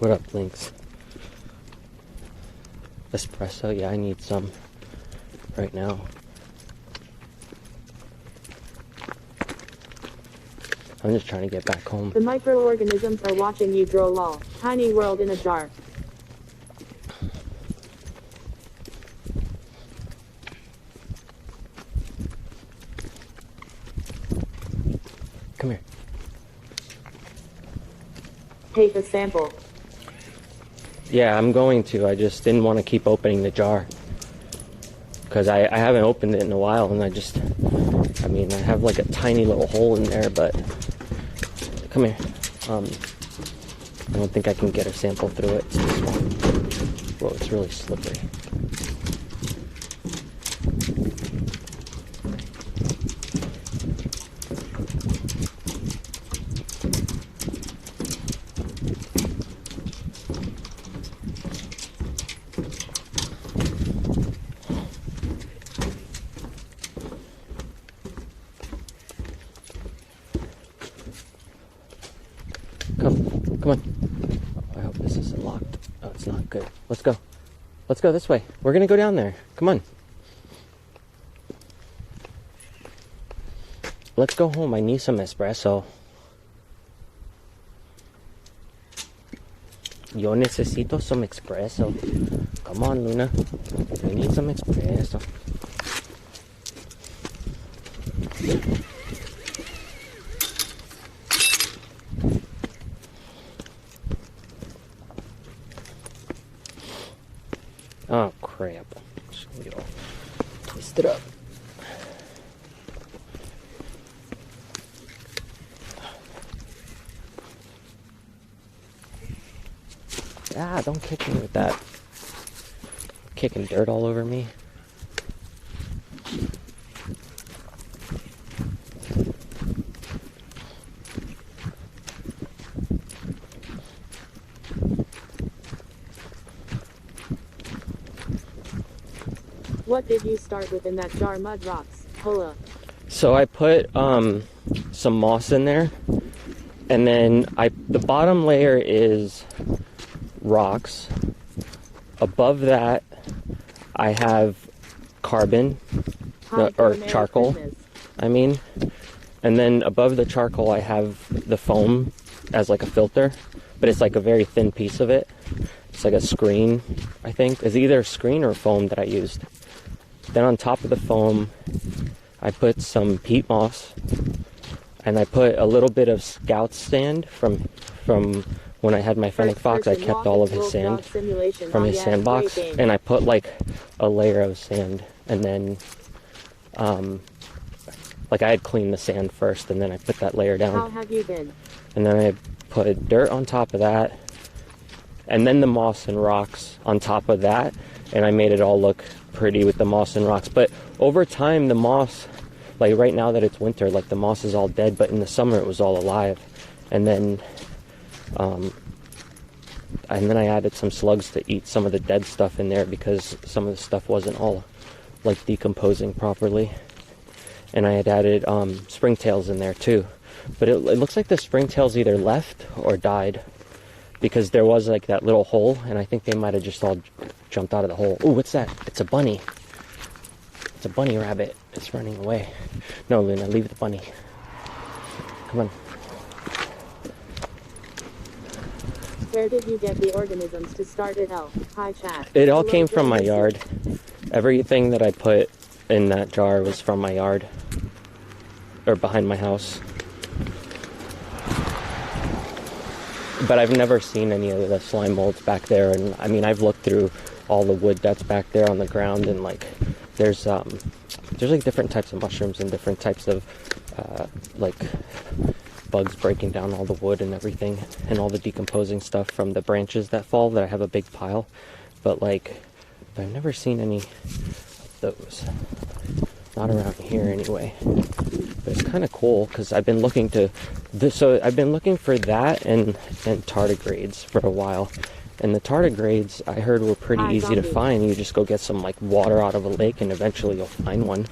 Speaker 2: What up, Lynx? Espresso? Yeah, I need some right now. I'm just trying to get back home.
Speaker 3: The microorganisms are watching you grow lol. Tiny world in a jar.
Speaker 2: Come here.
Speaker 3: Take a sample.
Speaker 2: Yeah, I'm going to. I just didn't want to keep opening the jar. Because I haven't opened it in a while, and I have like a tiny little hole in there, but... Come here. I don't think I can get a sample through it. It's too small. Whoa, it's really slippery. Come on. Oh, I hope this isn't locked. Oh, it's not. Good. Let's go. Let's go this way. We're gonna go down there. Come on. Let's go home. I need some espresso. Yo necesito some espresso. Come on, Luna. I need some espresso. Oh crap. Just gonna get all twisted up. Ah, don't kick me with that. Kicking dirt all over me.
Speaker 3: What did you start with in that jar? Mud rocks. Hola.
Speaker 2: So I put some moss in there, and then the bottom layer is rocks. Above that, I have carbon or charcoal. And then above the charcoal, I have the foam as like a filter, but it's like a very thin piece of it. It's like a screen, I think. It's either a screen or foam that I used. Then on top of the foam, I put some peat moss, and I put a little bit of scout sand from when I had my fennec fox. I kept all of his sand from his sandbox, and I put like a layer of sand, and then like I had cleaned the sand first, and then I put that layer down.
Speaker 3: How have you been?
Speaker 2: And then I put dirt on top of that, and then the moss and rocks on top of that, and I made it all look pretty with the moss and rocks. But over time, the moss, like right now that it's winter, like the moss is all dead, but in the summer it was all alive. And then I added some slugs to eat some of the dead stuff in there, because some of the stuff wasn't all like decomposing properly. And I had added springtails in there too, but it looks like the springtails either left or died, because there was like that little hole, and I think they might have just all jumped out of the hole. Ooh, what's that? It's a bunny. It's a bunny rabbit. It's running away. No, Luna, leave the bunny. Come on.
Speaker 3: Where did you get the organisms to start it out? Hi, chat.
Speaker 2: It all came from my yard. Everything that I put in that jar was from my yard, or behind my house. But I've never seen any of the slime molds back there, and I mean, I've looked through all the wood that's back there on the ground, and like there's like different types of mushrooms and different types of like bugs breaking down all the wood and everything, and all the decomposing stuff from the branches that fall, that I have a big pile. But like, I've never seen any of those, not around here anyway. But it's kind of cool, because I've been looking for that and tardigrades for a while. And the tardigrades, I heard, were pretty easy to find. You just go get some like water out of a lake, and eventually you'll find one,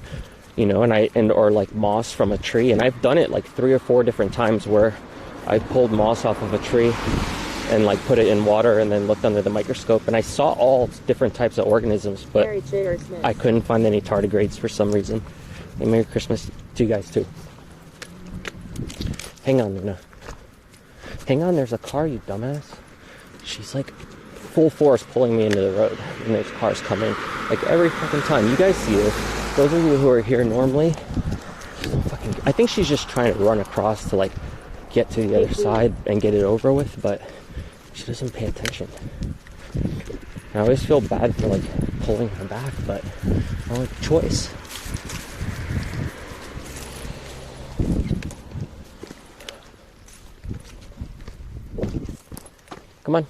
Speaker 2: you know. Or like moss from a tree. And I've done it like 3 or 4 different times, where I pulled moss off of a tree and like put it in water and then looked under the microscope, and I saw all different types of organisms, but
Speaker 3: Merry Christmas.
Speaker 2: I couldn't find any tardigrades for some reason. Hey, Merry Christmas to you guys too. Hang on, Luna. Hang on, there's a car, you dumbass. She's like full force pulling me into the road, and there's cars coming like every fucking time. You guys see this? Those of you who are here normally, I think she's just trying to run across to like get to the other side and get it over with, but she doesn't pay attention. I always feel bad for like pulling her back, but I don't have a choice. Come on.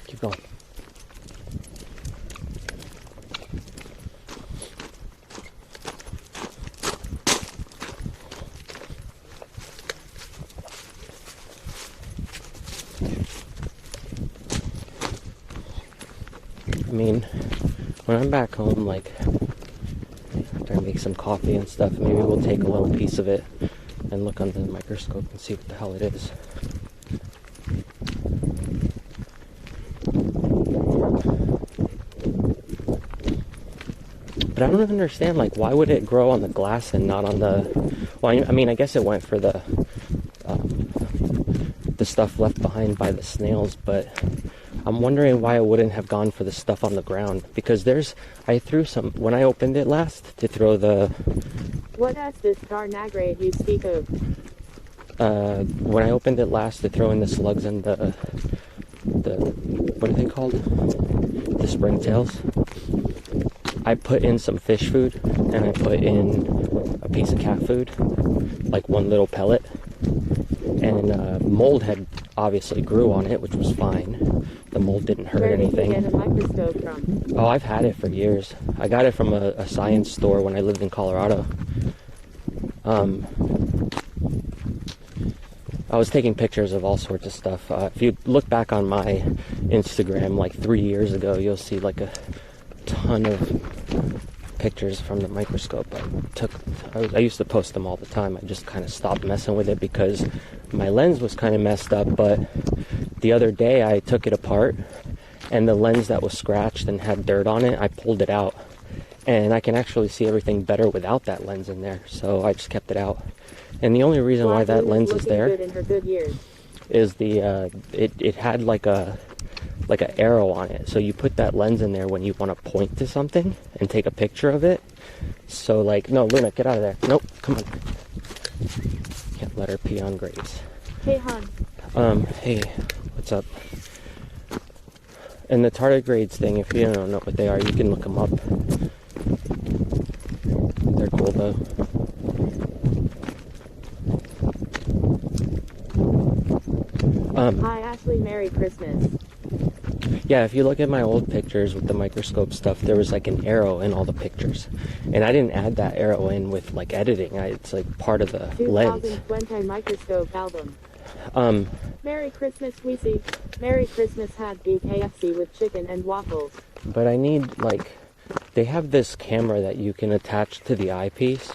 Speaker 2: Keep going. I mean, when I'm back home, like, after I make some coffee and stuff, maybe we'll take a little piece of it and look under the microscope and see what the hell it is. But I don't understand, like, why would it grow on the glass and not on the... Well, I mean, I guess it went for the stuff left behind by the snails, but I'm wondering why it wouldn't have gone for the stuff on the ground. Because I threw some... When I opened it last to throw the...
Speaker 3: What is this tardigrade you speak of?
Speaker 2: When I opened it last to throw in the slugs and the what are they called? The springtails. I put in some fish food, and I put in a piece of cat food, like one little pellet, and mold had obviously grew on it, which was fine. The mold didn't hurt anything.
Speaker 3: Where did you get a microscope from?
Speaker 2: Oh, I've had it for years. I got it from a science store when I lived in Colorado. I was taking pictures of all sorts of stuff. If you look back on my Instagram like 3 years ago, you'll see like a ton of pictures from the microscope. I used to post them all the time. I just kind of stopped messing with it because my lens was kind of messed up, but the other day I took it apart, and the lens that was scratched and had dirt on it, I pulled it out, and I can actually see everything better without that lens in there, so I just kept it out. And the only reason why that lens is there is it had like an arrow on it. So you put that lens in there when you want to point to something and take a picture of it. So like, no, Luna, get out of there. Nope, come on. Can't let her pee on grapes.
Speaker 3: Hey, hon.
Speaker 2: Hey, what's up? And the tardigrades thing, if you don't know what they are, you can look them up. They're cool though.
Speaker 3: Hi, Ashley. Merry Christmas.
Speaker 2: Yeah, if you look at my old pictures with the microscope stuff, there was like an arrow in all the pictures. And I didn't add that arrow in with like editing. It's like part of the lens.
Speaker 3: 2020 microscope album. Merry Christmas, Weezy. Merry Christmas, had BKFC with chicken and waffles.
Speaker 2: But I need like, they have this camera that you can attach to the eyepiece.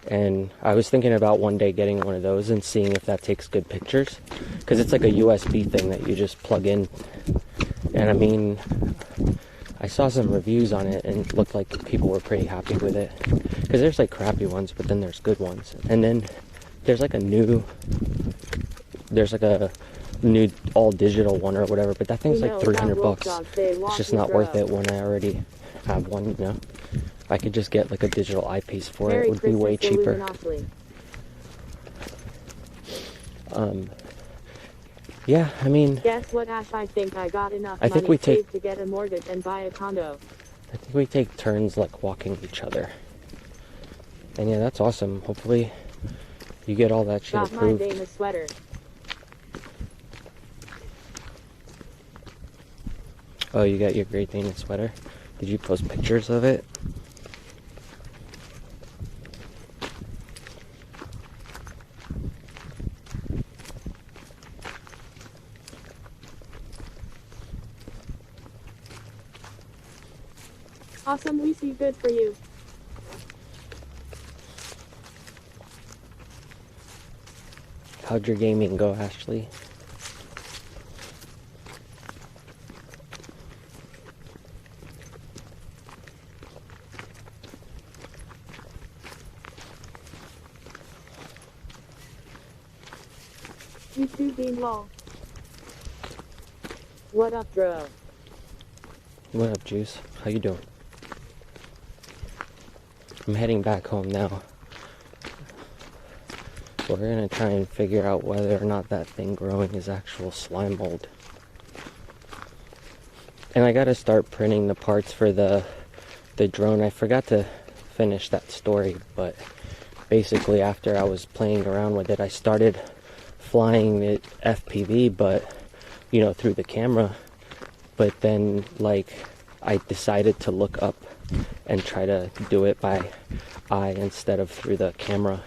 Speaker 2: And I was thinking about one day getting one of those and seeing if that takes good pictures. Because it's like a USB thing that you just plug in. And I mean, I saw some reviews on it and it looked like people were pretty happy with it. Because there's like crappy ones, but then there's good ones. And then there's like a new all digital one or whatever, but that thing's like $300. It's just not worth it when I already have one, you know. If I could just get like a digital eyepiece for it, it would be way cheaper. Yeah, I mean...
Speaker 3: Guess what, Ash? I think I got enough money saved to get a mortgage and buy a condo.
Speaker 2: I think we take turns, like, walking each other. And yeah, that's awesome. Hopefully you get all that shit approved.
Speaker 3: Got my Dana sweater.
Speaker 2: Oh, you got your Great Dane sweater? Did you post pictures of it?
Speaker 3: Awesome, we see. Good for you.
Speaker 2: How'd your gaming go, Ashley?
Speaker 3: YouTube being lol. What up, bro?
Speaker 2: What up, Juice? How you doing? I'm heading back home now. We're gonna try and figure out whether or not that thing growing is actual slime mold. And I gotta start printing the parts for the drone. I forgot to finish that story, but basically after I was playing around with it, I started flying it FPV, but you know, through the camera. But then like I decided to look up and try to do it by eye instead of through the camera,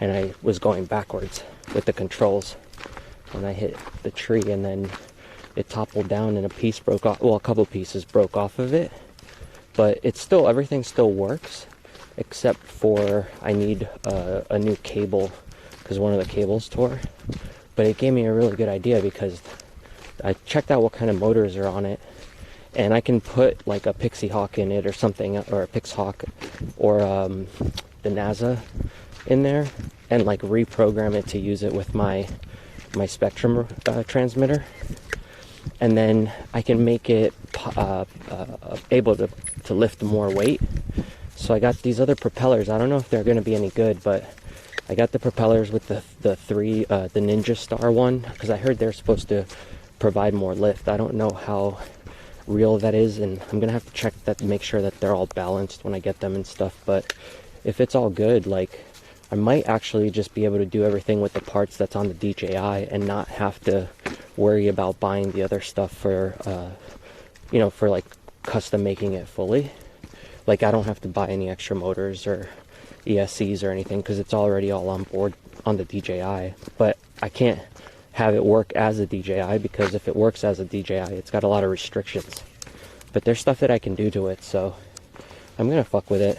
Speaker 2: and I was going backwards with the controls when I hit the tree, and then it toppled down and a piece broke off. Well, a couple pieces broke off of it, but it's still, everything still works except for I need a new cable because one of the cables tore. But it gave me a really good idea because I checked out what kind of motors are on it, and I can put like a Pixie Hawk in it or something, or a Pixhawk, or the NASA in there, and like reprogram it to use it with my Spectrum transmitter, and then I can make it able to lift more weight. So I got these other propellers. I don't know if they're going to be any good, but I got the propellers with the Ninja Star one, because I heard they're supposed to provide more lift. I don't know how real that is, and I'm gonna have to check that, make sure that they're all balanced when I get them and stuff. But if it's all good, like I might actually just be able to do everything with the parts that's on the DJI and not have to worry about buying the other stuff for you know, for like custom making it fully. Like I don't have to buy any extra motors or ESCs or anything because it's already all on board on the DJI. But I can't have it work as a DJI because if it works as a DJI, it's got a lot of restrictions. But there's stuff that I can do to it, so I'm gonna fuck with it.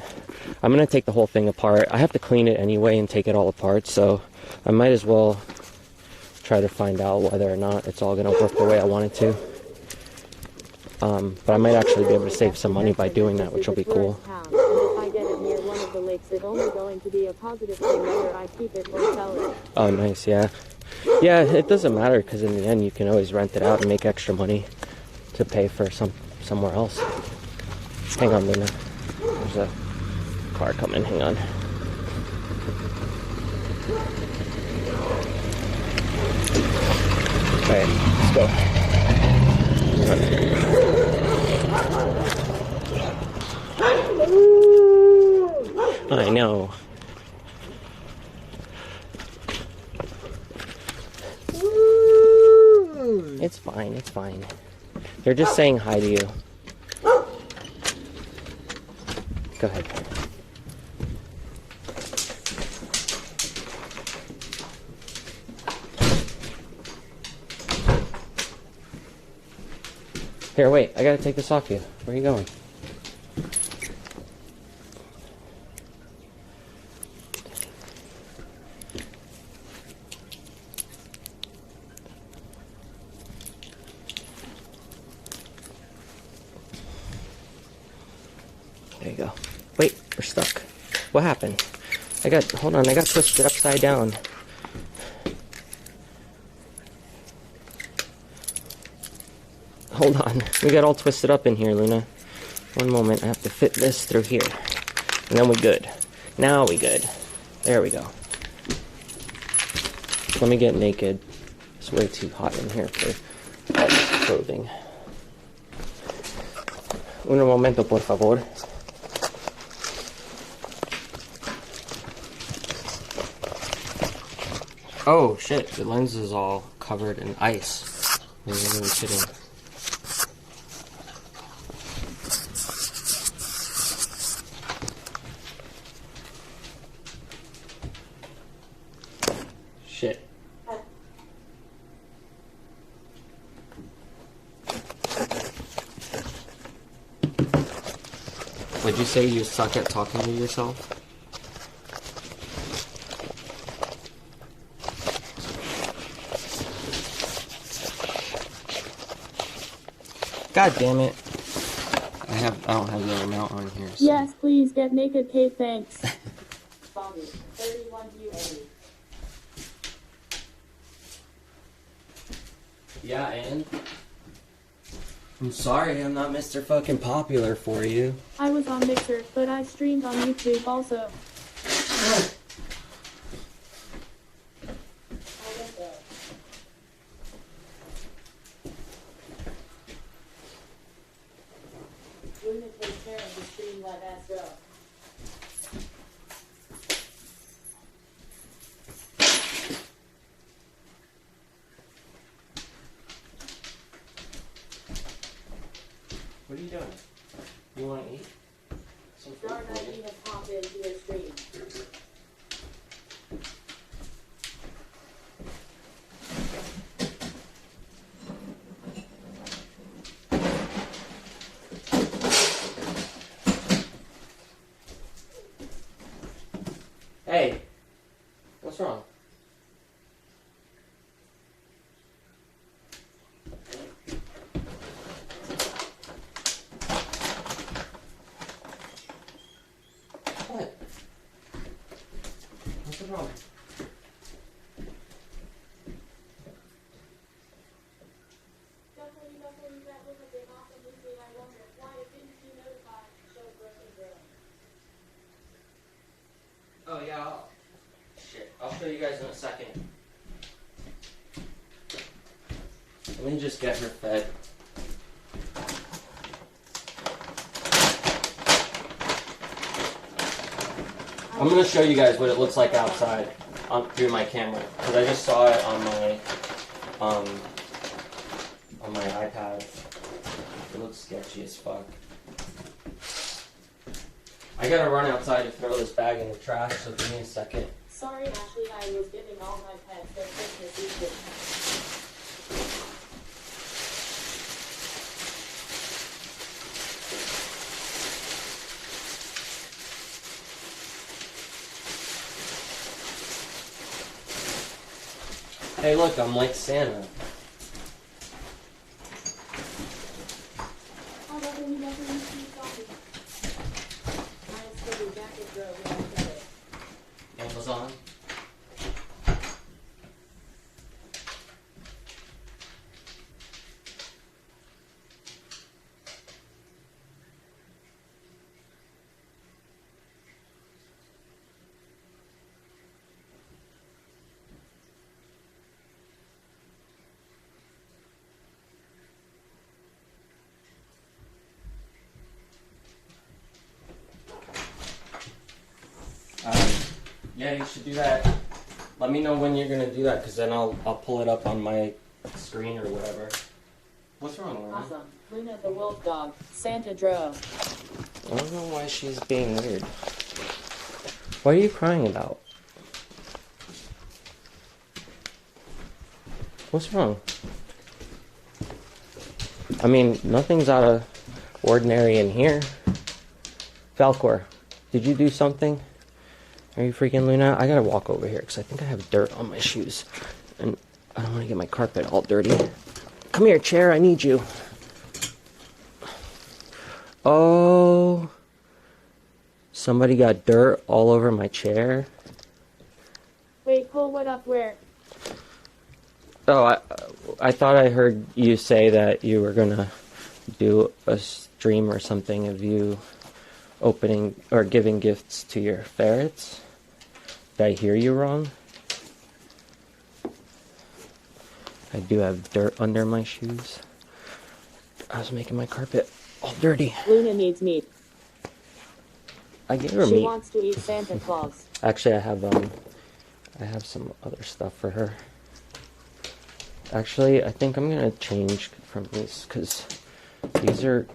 Speaker 2: I'm gonna take the whole thing apart. I have to clean it anyway and take it all apart, so I might as well try to find out whether or not it's all gonna work the way I want it to. But I might actually be able to save some money by doing that, which will be cool.
Speaker 3: If I get it near one of the lakes, it's only going to be a positive thing whether I keep it or sell it.
Speaker 2: Oh, nice, yeah. Yeah, it doesn't matter because in the end you can always rent it out and make extra money to pay for somewhere else. Hang on, Luna. There's a car coming. Hang on. Alright, let's go. I know. It's fine, it's fine. They're just saying hi to you. Go ahead. Here, wait, I gotta take this off you. Where are you going? There you go. Wait, we're stuck. What happened? Hold on, I got twisted upside down. Hold on, we got all twisted up in here, Luna. One moment, I have to fit this through here. And then we good. Now we good. There we go. Let me get naked. It's way too hot in here for all this clothing. Un momento, por favor. Oh shit, the lens is all covered in ice. You're really kidding. Shit. Would you say you suck at talking to yourself? God damn it. I don't have the amount on here. So.
Speaker 3: Yes, please get naked, Kate, thanks. Bobby, 31 UA.
Speaker 2: Yeah, and? I'm sorry I'm not Mr. fucking popular for you.
Speaker 3: I was on Mixer, but I streamed on YouTube also. Luna takes care of the stream, let ass go.
Speaker 2: What are you doing? You want to eat? Some food?
Speaker 3: Dark ID has popped into your stream.
Speaker 2: Hey, what's wrong? What? What's wrong?
Speaker 3: Definitely that was a big awesome movie. I wonder why it didn't you notify show Broken Girl.
Speaker 2: Oh yeah, shit. I'll show you guys in a second. Let me just get her fed. I'm gonna show you guys what it looks like outside through my camera because I just saw it on my iPad. It looks sketchy as fuck. I gotta run outside to throw this bag in the trash, so give me a second.
Speaker 3: Sorry, Ashley, I was giving all my pets their Christmas Eve.
Speaker 2: Hey, look, I'm like Santa.
Speaker 3: Oh, definitely see something. Nice little jacket, girl. We all get it.
Speaker 2: Amazon. Yeah, you should do that. Let me know when you're gonna do that, because then I'll pull it up on my screen or whatever. What's wrong, Luna?
Speaker 3: Awesome. Luna the wolf dog. Santa drove.
Speaker 2: I don't know why she's being weird. What are you crying about? What's wrong? I mean, nothing's out of ordinary in here. Falcor, did you do something? Are you freaking Luna? I gotta walk over here because I think I have dirt on my shoes. And I don't want to get my carpet all dirty. Come here, chair. I need you. Oh. Somebody got dirt all over my chair.
Speaker 3: Wait, pull what up where?
Speaker 2: Oh, I thought I heard you say that you were gonna do a stream or something of you opening or giving gifts to your ferrets. Did I hear you wrong? I do have dirt under my shoes. I was making my carpet all dirty.
Speaker 3: Luna needs meat.
Speaker 2: I gave her
Speaker 3: She
Speaker 2: meat.
Speaker 3: wants to eat Santa Claus.
Speaker 2: Actually, I have some other stuff for her. Actually, I think I'm gonna change from these because these are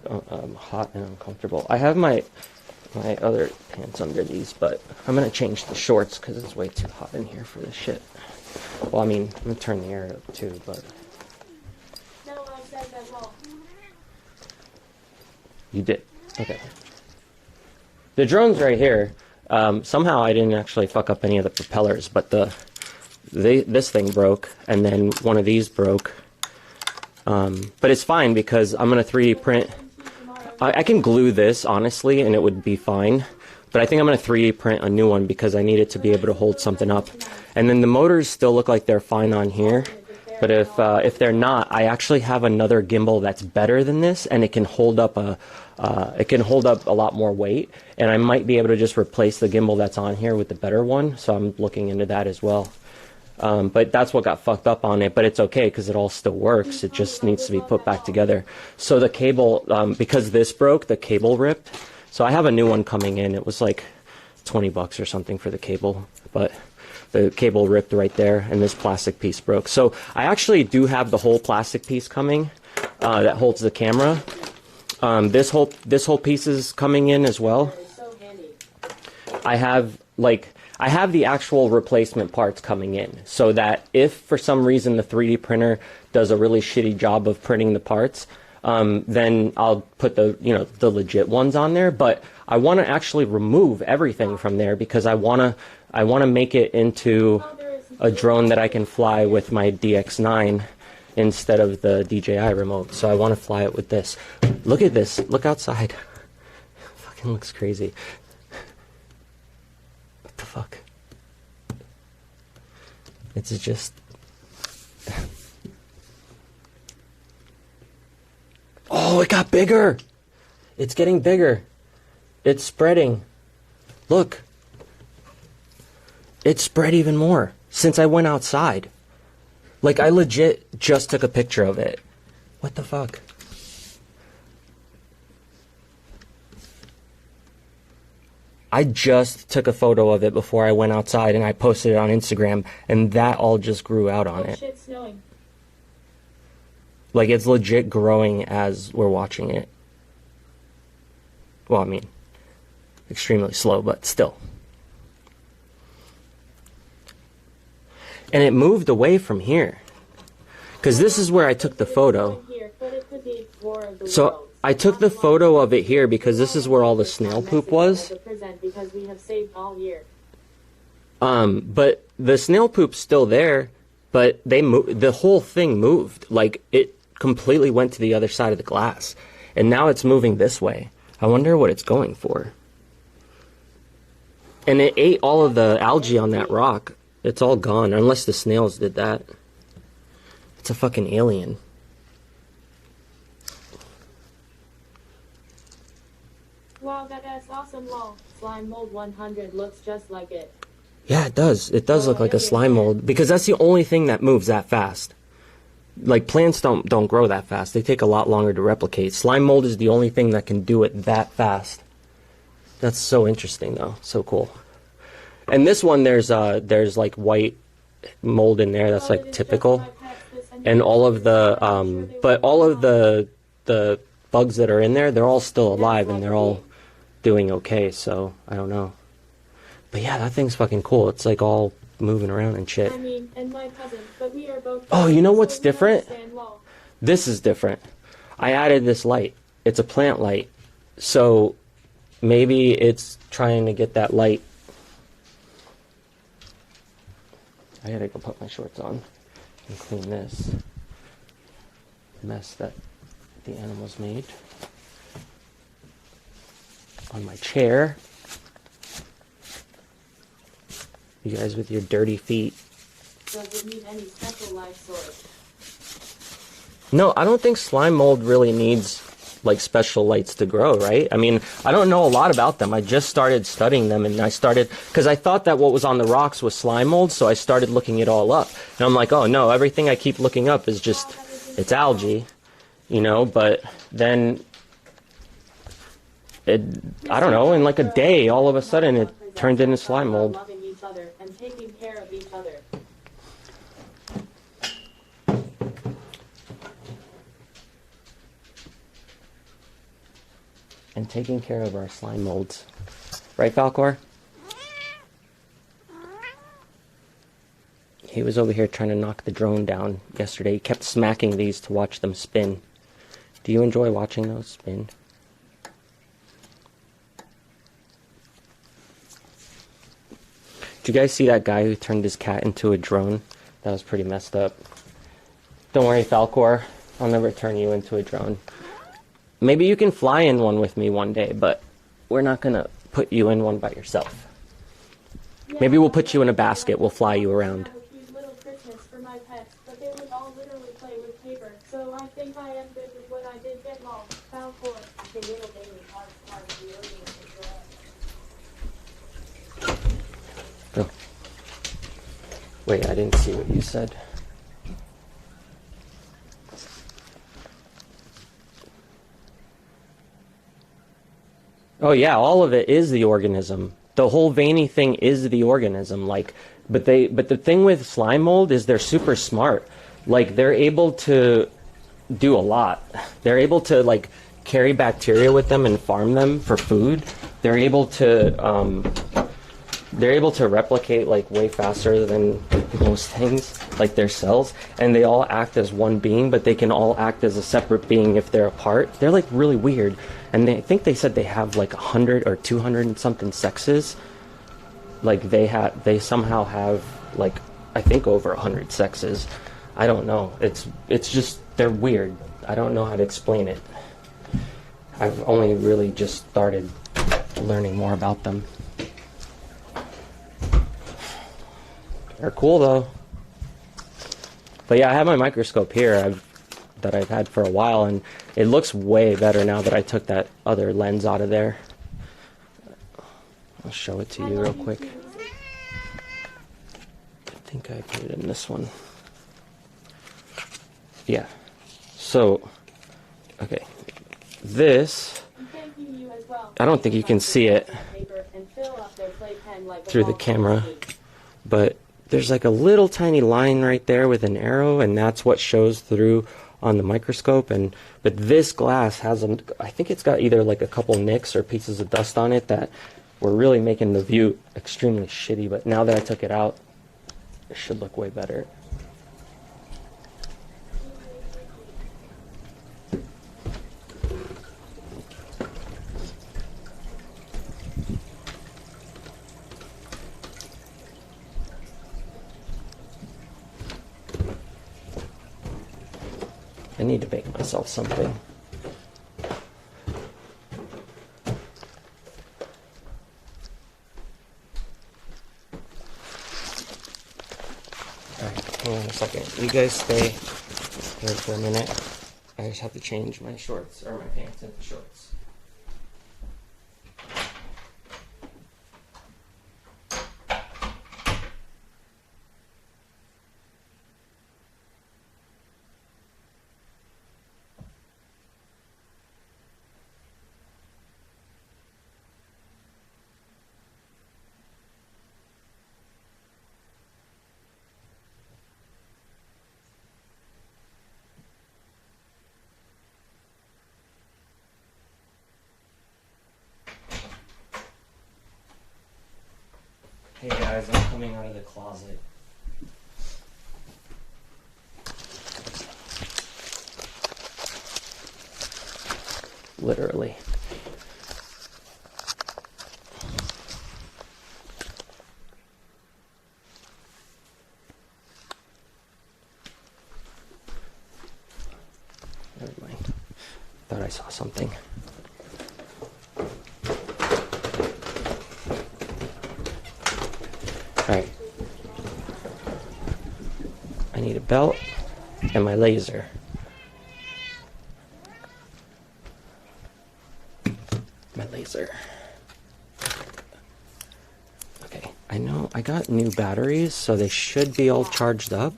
Speaker 2: hot and uncomfortable. I have my other pants under these, but I'm gonna change the shorts because it's way too hot in here for this shit. Well, I mean, I'm gonna turn the air up too, but
Speaker 3: No, I said that wrong.
Speaker 2: you did. Okay. The drone's right here. Somehow I didn't actually fuck up any of the propellers, but this thing broke, and then one of these broke, But it's fine because I'm going to 3D print. I can glue this, honestly, and it would be fine. But I think I'm going to 3D print a new one because I need it to be able to hold something up. And then the motors still look like they're fine on here. But if they're not, I actually have another gimbal that's better than this, and it can hold up a lot more weight. And I might be able to just replace the gimbal that's on here with the better one. So I'm looking into that as well. But that's what got fucked up on it. But it's okay because it all still works. It just needs to be put back together. So the cable, because this broke, the cable ripped. So I have a new one coming in. It was like $20 or something for the cable, but the cable ripped right there, and this plastic piece broke. So I actually do have the whole plastic piece coming that holds the camera. This whole piece is coming in as well. I have the actual replacement parts coming in, so that if for some reason the 3D printer does a really shitty job of printing the parts, then I'll put the legit ones on there. But I want to actually remove everything from there because I want to make it into a drone that I can fly with my DX9 instead of the DJI remote. So I want to fly it with this. Look at this. Look outside. It fucking looks crazy. What the fuck? It's just... Oh, it got bigger. It's getting bigger. It's spreading. Look. It spread even more since I went outside. Like, I legit just took a picture of it. What the fuck? I just took a photo of it before I went outside, and I posted it on Instagram, and that all just grew out on it.
Speaker 3: Shit's snowing.
Speaker 2: Like, it's legit growing as we're watching it. Well, I mean, extremely slow, but still. And it moved away from here. Because this is where I took the photo. So I took the photo of it here because this is where all the snail poop was. But the snail poop's still there, but the whole thing moved. Like, it completely went to the other side of the glass. And now it's moving this way. I wonder what it's going for. And it ate all of the algae on that rock. It's all gone, unless the snails did that. It's a fucking alien.
Speaker 3: Wow, that's awesome, lol. Slime mold 100 looks just like it.
Speaker 2: Yeah, it does. It does look like a slime mold, because that's the only thing that moves that fast. Like, plants don't grow that fast. They take a lot longer to replicate. Slime mold is the only thing that can do it that fast. That's so interesting, though. So cool. And this one, there's like white mold in there. That's like typical. And all of the but all of the bugs that are in there, they're all still alive and they're all doing okay. So I don't know. But yeah, that thing's fucking cool. It's like all moving around and shit.
Speaker 3: I mean, and my cousin, but we are both.
Speaker 2: Oh, you know what's different? This is different. I added this light. It's a plant light. So maybe it's trying to get that light. I gotta go put my shorts on and clean this mess that the animals made on my chair. You guys with your dirty feet.
Speaker 3: Does it need any special life source?
Speaker 2: No, I don't think slime mold really needs like special lights to grow, right? I mean, I don't know a lot about them. I just started studying them, and I started because I thought that what was on the rocks was slime mold, so I started looking it all up. And I'm like, oh no, everything I keep looking up is just, it's algae, you know, but then I don't know, in like a day, all of a sudden it turned into slime mold.
Speaker 3: Loving each other and taking care of each other.
Speaker 2: And taking care of our slime molds. Right, Falcor? He was over here trying to knock the drone down yesterday. He kept smacking these to watch them spin. Do you enjoy watching those spin? Did you guys see that guy who turned his cat into a drone? That was pretty messed up. Don't worry, Falcor. I'll never turn you into a drone. Maybe you can fly in one with me one day, but we're not gonna put you in one by yourself. Maybe we'll put you in a basket. We'll fly you around.
Speaker 3: I have a cute little Christmas for my pets, but they would all literally play with paper. So I think I am good with what I did get wrong. Foul 4. The little baby hearts part of the
Speaker 2: Oh. Wait, I didn't see what you said. Oh yeah, all of it is the organism. The whole veiny thing is the organism. Like, but the thing with slime mold is they're super smart. Like, they're able to do a lot. They're able to like carry bacteria with them and farm them for food. They're able to replicate like way faster than most things, like their cells, and they all act as one being, but they can all act as a separate being if they're apart. They're like really weird, and I think they said they have like 100 or 200 and something sexes. Like they somehow have like, I think over 100 sexes. I don't know. It's just, they're weird. I don't know how to explain it. I've only really just started learning more about them. They're cool though. But yeah, I have my microscope here that I've had for a while, and it looks way better now that I took that other lens out of there. I'll show it to you real quick. I think I put it in this one. Yeah. So, okay. This, I don't think you can see it through the camera, but there's like a little tiny line right there with an arrow, and that's what shows through on the microscope. But this glass has I think it's got either like a couple nicks or pieces of dust on it that were really making the view extremely shitty. But now that I took it out, it should look way better. I need to make myself something. Alright, hang on a second. You guys stay here for a minute. I just have to change my shorts, or my pants into shorts. Hey guys, I'm coming out of the closet. Literally. Never mind. Thought I saw something. Alright. I need a belt and my laser. My laser. Okay, I know I got new batteries, so they should be all charged up.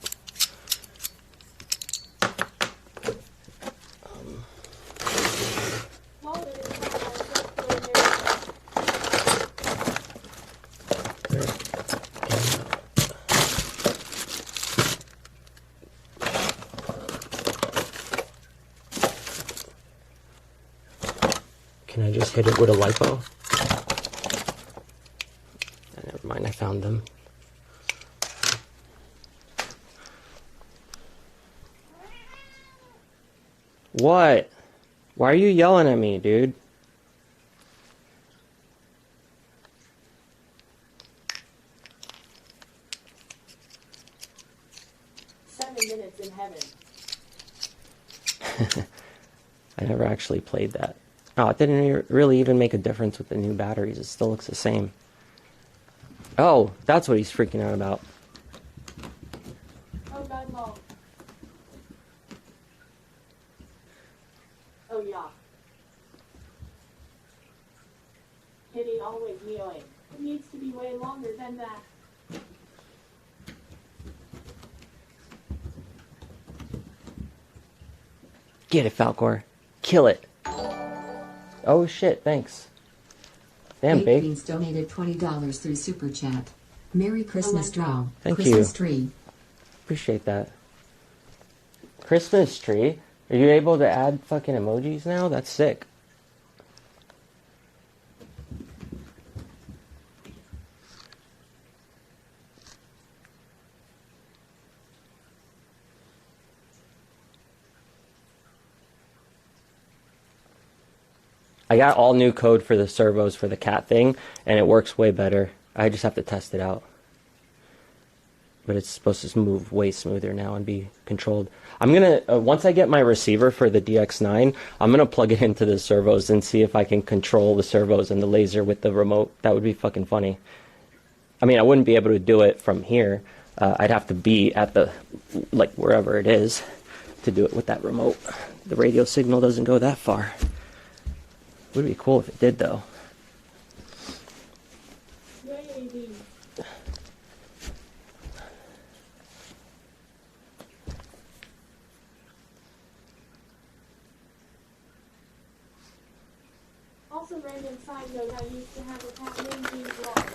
Speaker 2: Can I just hit it with a lipo? Never mind, I found them. What? Why are you yelling at me, dude?
Speaker 3: "7 minutes in heaven."
Speaker 2: I never actually played that. Oh, it didn't really even make a difference with the new batteries. It still looks the same. Oh, that's what he's freaking out about.
Speaker 3: Oh God, Mom. Oh yeah. Kitty always meowing. It needs to be way longer than that.
Speaker 2: Get it, Falcor. Kill it. Oh shit, thanks. Damn, babe.
Speaker 5: Beans donated $20 through Super Chat. Merry Christmas draw.
Speaker 2: Thank
Speaker 5: Christmas
Speaker 2: you.
Speaker 5: tree.
Speaker 2: Appreciate that. Christmas tree? Are you able to add fucking emojis now? That's sick. I got all new code for the servos for the cat thing, and it works way better. I just have to test it out. But it's supposed to move way smoother now and be controlled. I'm gonna, once I get my receiver for the DX9, I'm gonna plug it into the servos and see if I can control the servos and the laser with the remote. That would be fucking funny. I mean, I wouldn't be able to do it from here. I'd have to be at the, like, wherever it is to do it with that remote. The radio signal doesn't go that far. Would be cool if it did, though.
Speaker 3: Yay, Also, random side note, I used to have a cat named Bean Block.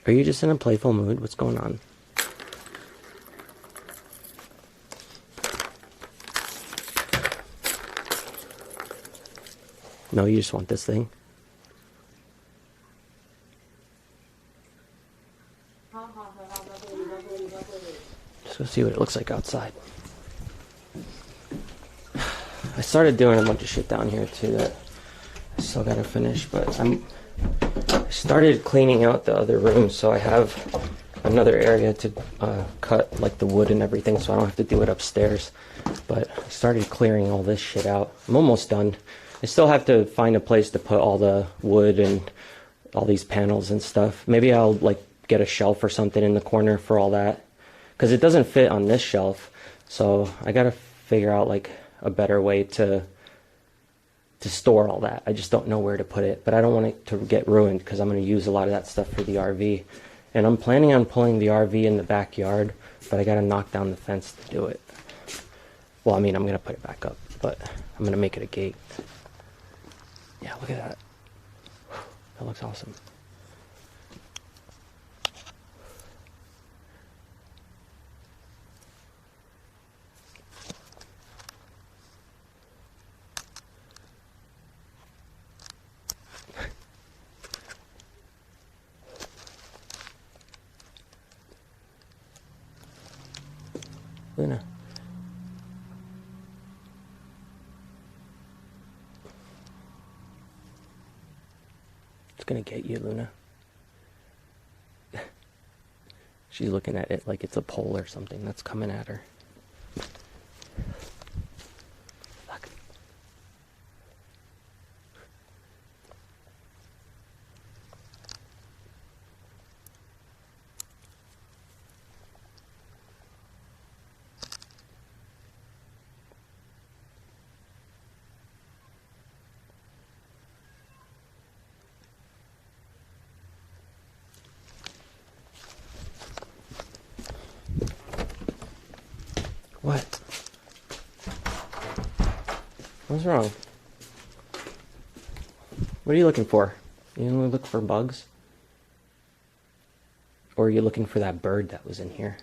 Speaker 2: Are you just in a playful mood? What's going on? No, you just want this thing. Just go see what it looks like outside. I started doing a bunch of shit down here too that I still gotta finish, but I started cleaning out the other rooms, so I have another area to cut like the wood and everything, so I don't have to do it upstairs. But I started clearing all this shit out. I'm almost done. I still have to find a place to put all the wood and all these panels and stuff. Maybe I'll like get a shelf or something in the corner for all that, because it doesn't fit on this shelf. So I gotta figure out like a better way to store all that. I just don't know where to put it, but I don't want it to get ruined because I'm going to use a lot of that stuff for the RV. And I'm planning on pulling the RV in the backyard, but I got to knock down the fence to do it. Well, I mean, I'm going to put it back up, but I'm going to make it a gate. Yeah, look at that. That looks awesome. Luna. It's gonna get you, Luna. She's looking at it like it's a pole or something that's coming at her. Look. What? What's wrong? What are you looking for? You only look for bugs? Or are you looking for that bird that was in here?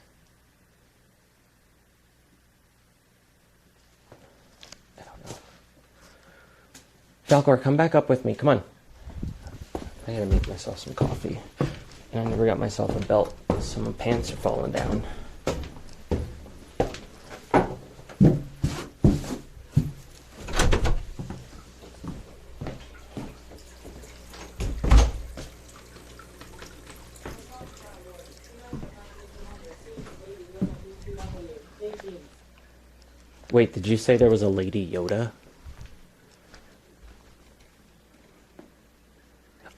Speaker 2: I don't know. Falcor, come back up with me. Come on. I gotta make myself some coffee. And I never got myself a belt, so my pants are falling down. Wait, did you say there was a Lady Yoda?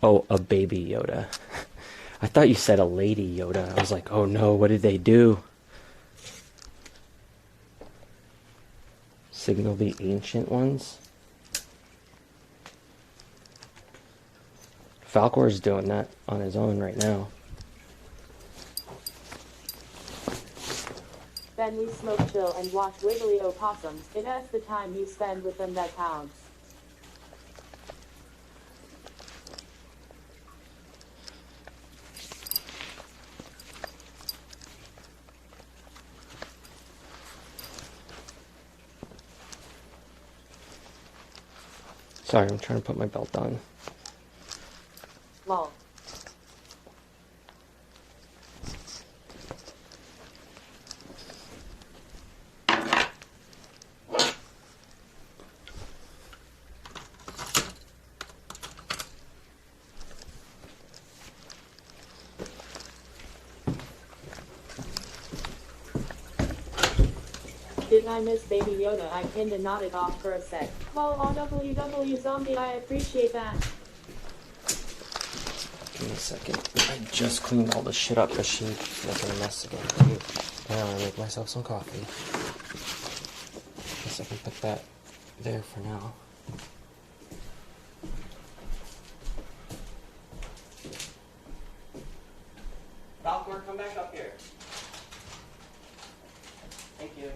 Speaker 2: Oh, a baby Yoda. I thought you said a Lady Yoda. I was like, oh no, what did they do? Signal the ancient ones? Falcor's doing that on his own right now.
Speaker 3: Then we smoke, chill, and watch wiggly opossums. It's the time you spend with them that counts.
Speaker 2: Sorry, I'm trying to put my belt on.
Speaker 3: Lol. Did I miss Baby Yoda? I kinda nodded off for a sec. Lol, WW zombie, I appreciate that.
Speaker 2: Give me a second. I just cleaned all this shit up because she's making a mess again. Now I'm gonna make myself some coffee. Guess I can put that there for now. Falcor, come back up here. Thank you.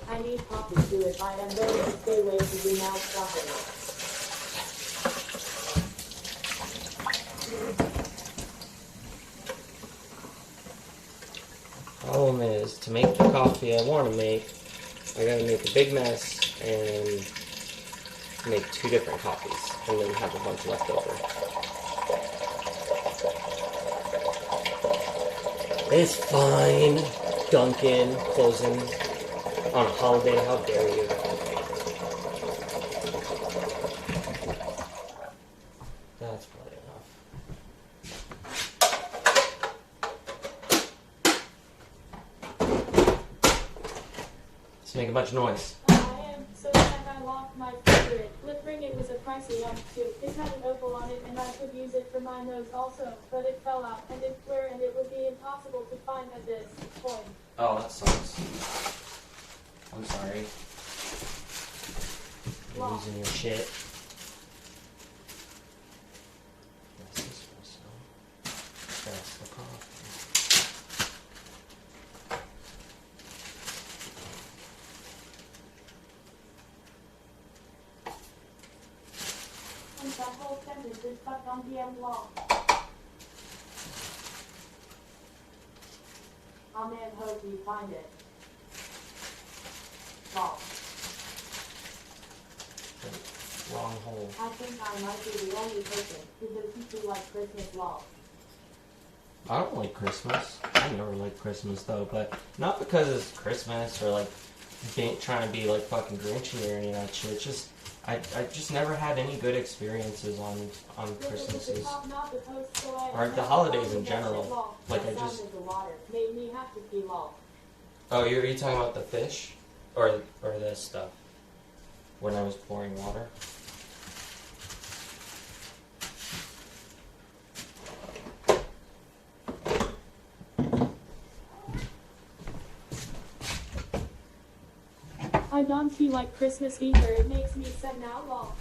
Speaker 3: I need coffee too if I am going to stay away from the now shopping.
Speaker 2: Problem is, to make the coffee I want to make, I gotta make a big mess and make 2 different coffees, and then have a bunch left over. It's fine. Dunkin' closing on a holiday, how dare you? That's probably enough. Let's make a bunch of noise.
Speaker 3: I am so sad I lost my favorite. Lip ring, it was a pricey one too. It had an opal on it and I could use it for my nose also, but it fell out and it's clear and it would be impossible to find at this point.
Speaker 2: Oh, that sucks. I'm sorry. You're
Speaker 3: Wow.
Speaker 2: losing your shit. That's espresso. That's the coffee.
Speaker 3: And that whole sentence is stuck on DM law. Amen, hope you find it. Law.
Speaker 2: Wrong hole.
Speaker 3: I think I might be the only person who doesn't feel like Christmas law.
Speaker 2: I don't like Christmas. I never like Christmas though, but not because it's Christmas or like trying to be like fucking Grinchy or any of that shit. It's just I just never had any good experiences on Christmases. Or the holidays in general. Like I just.
Speaker 3: Made me have to pee law.
Speaker 2: Oh, are you talking about the fish, or this stuff? When I was pouring water.
Speaker 3: I don't feel like Christmas either. It makes me sad now law.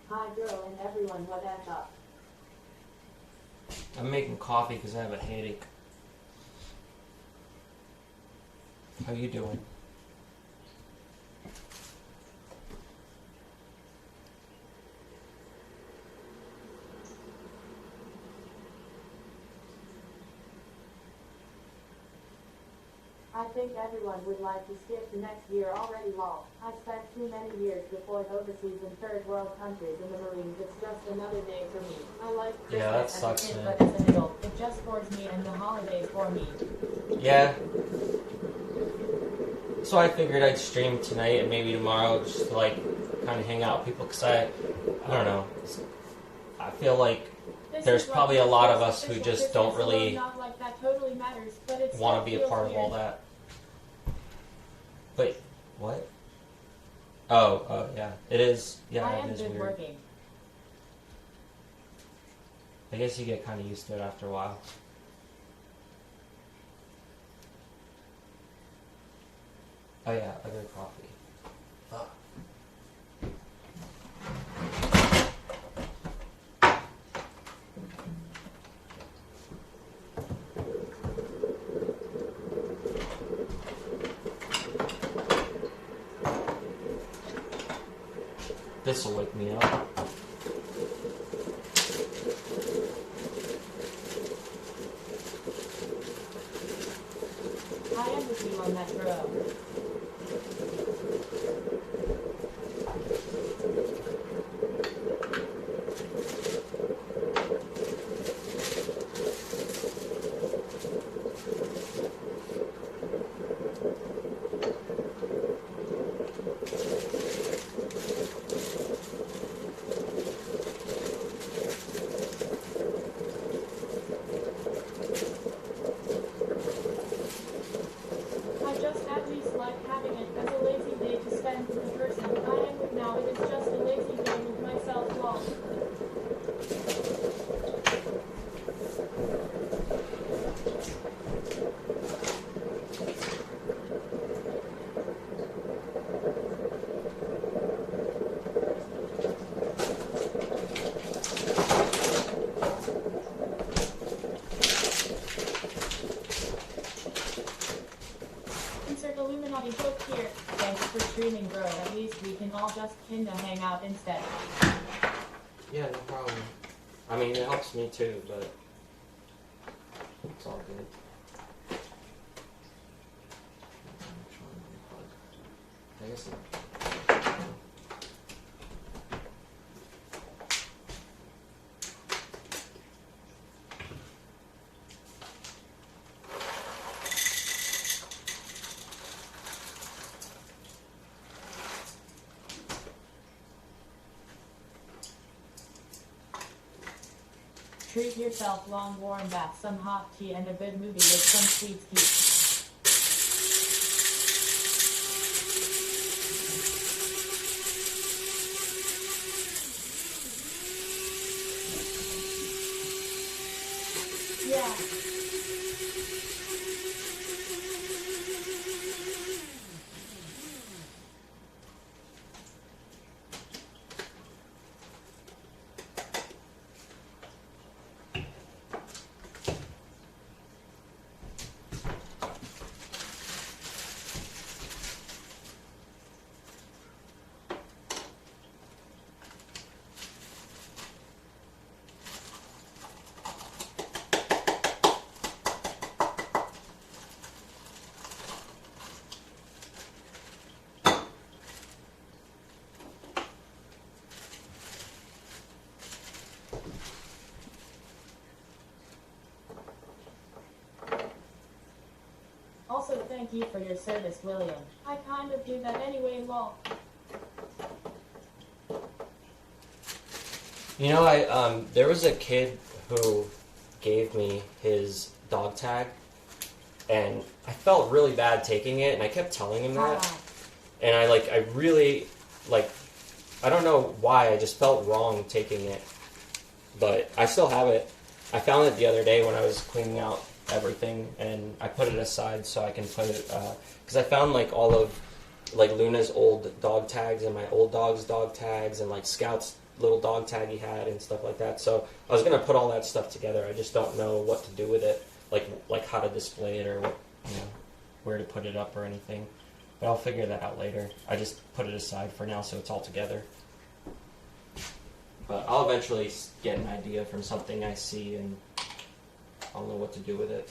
Speaker 6: Hi girl and everyone, what up?
Speaker 2: I'm making coffee because I have a headache. How you doing?
Speaker 6: I think everyone would like to skip the next year already, lol. I spent too many years deployed overseas in third world countries in the Marines. It's just another day for me. I like Christmas
Speaker 2: Yeah, that
Speaker 6: as
Speaker 2: sucks,
Speaker 6: a kid,
Speaker 2: man.
Speaker 6: but as an adult, it just bores me and the holidays bore me.
Speaker 2: Yeah. So I figured I'd stream tonight and maybe tomorrow just to like kind of hang out with people because I don't know. I feel like
Speaker 3: This
Speaker 2: there's
Speaker 3: is what
Speaker 2: probably a
Speaker 3: makes
Speaker 2: lot of
Speaker 3: this
Speaker 2: us who
Speaker 3: official
Speaker 2: just don't
Speaker 3: Christmas,
Speaker 2: really
Speaker 3: although not like that totally matters, but it
Speaker 2: want to
Speaker 3: still
Speaker 2: be a
Speaker 3: feels
Speaker 2: part of all
Speaker 3: weird.
Speaker 2: that. But what? Oh, yeah. It is. Yeah,
Speaker 6: I
Speaker 2: it
Speaker 6: am
Speaker 2: is
Speaker 6: good
Speaker 2: weird.
Speaker 6: working.
Speaker 2: I guess you get kind of used to it after a while. Oh yeah, other coffee. Fuck. This'll wake me up.
Speaker 6: I am with you on that, bro.
Speaker 3: I just at least like having it as a lazy day to spend with the person I am with now. It is just a lazy day with myself, lol. Insert Illuminati book here.
Speaker 6: Thanks for streaming, bro. At least we can all just kinda hang out instead.
Speaker 2: Yeah, no problem. I mean, it helps me too, but it's all good. I guess
Speaker 6: Treat yourself, long warm bath, some hot tea, and a good movie with some sweet tea.
Speaker 3: Yeah.
Speaker 6: Also, thank you for your service, William.
Speaker 3: I kind of do that anyway, lol.
Speaker 2: You know, there was a kid who gave me his dog tag, and I felt really bad taking it, and I kept telling him that,
Speaker 6: Ah,
Speaker 2: and I really, I don't know why, I just felt wrong taking it, but I still have it. I found it the other day when I was cleaning out everything, and I put it aside so I can put it, because I found, all of like Luna's old dog tags and my old dog's dog tags and like Scout's little dog tag he had and stuff like that. So I was gonna put all that stuff together. I just don't know what to do with it, like how to display it or what, where to put it up or anything. But I'll figure that out later. I just put it aside for now so it's all together. But I'll eventually get an idea from something I see and I'll know what to do with it.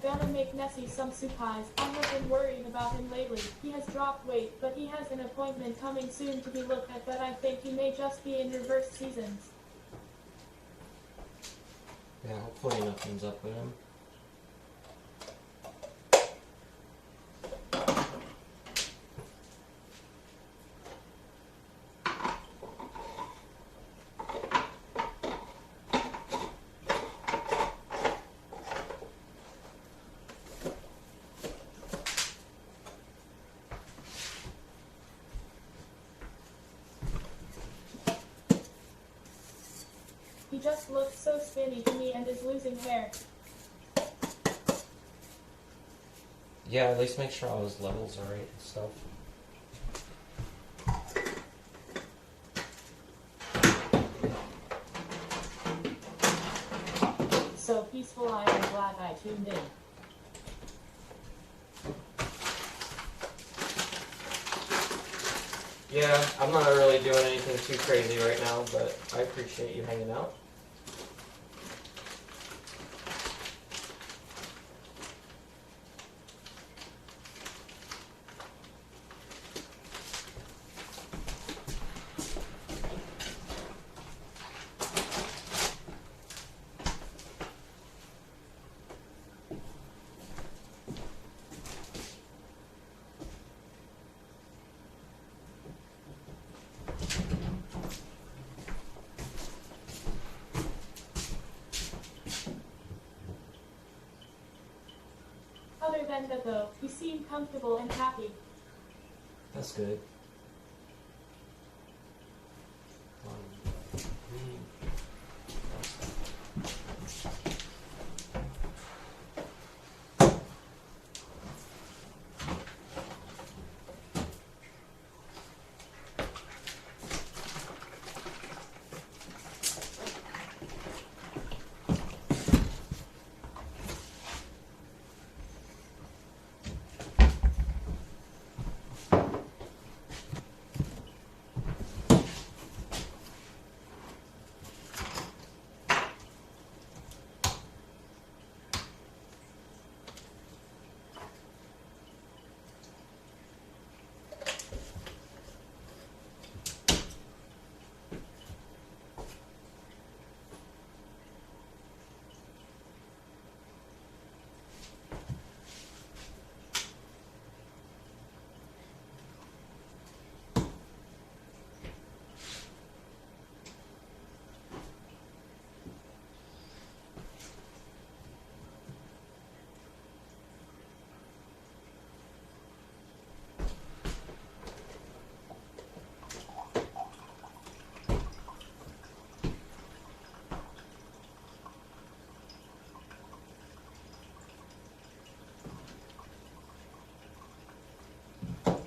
Speaker 3: Gonna make Nessie some soup pies. I have been worried about him lately. He has dropped weight, but he has an appointment coming soon to be looked at, but I think he may just be in reverse seasons.
Speaker 2: Yeah, hopefully nothing's up with him.
Speaker 3: He just looks so skinny to me and is losing hair.
Speaker 2: Yeah, at least make sure all his levels are right and stuff.
Speaker 6: So peaceful, I am glad I tuned in.
Speaker 2: Yeah, I'm not really doing anything too crazy right now, but I appreciate you hanging out.
Speaker 3: Other than that though, you seem comfortable and happy.
Speaker 2: That's good.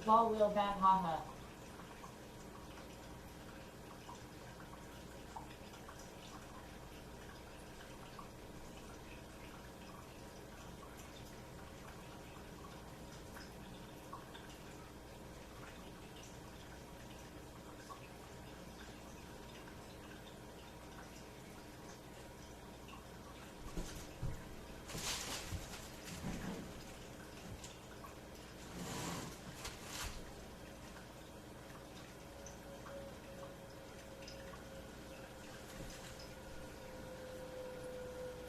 Speaker 6: Lol will bad haha.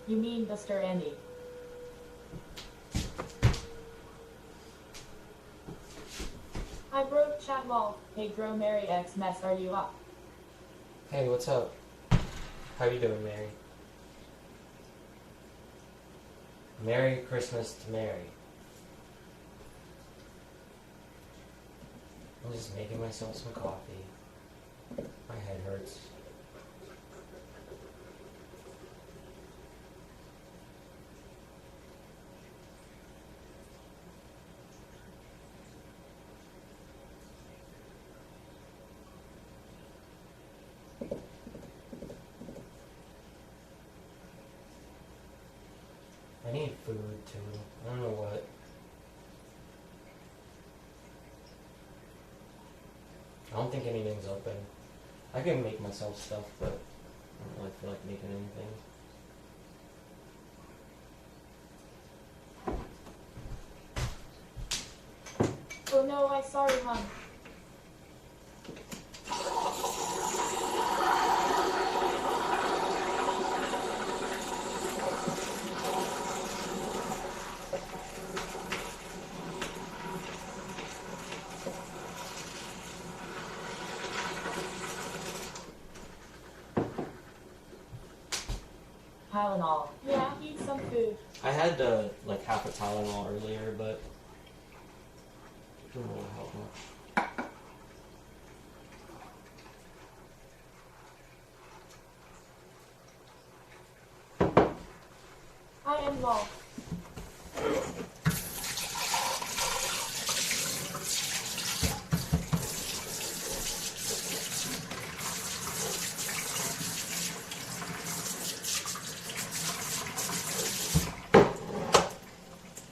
Speaker 6: You mean Mr. Andy?
Speaker 3: I broke
Speaker 6: chat lol. Hey Bro Mary X mess, are you up?
Speaker 2: Hey, what's up? How you doing, Mary? Merry Christmas to Mary. I'm just making myself some coffee. My head hurts. I need food too. I don't know what. I don't think anything's open. I can make myself stuff, but I don't really feel like making anything.
Speaker 3: Oh no, I'm sorry, hon.
Speaker 6: Tylenol.
Speaker 3: Yeah, eat some food.
Speaker 2: I had like half a Tylenol earlier, but it didn't really help much.
Speaker 3: I am lost.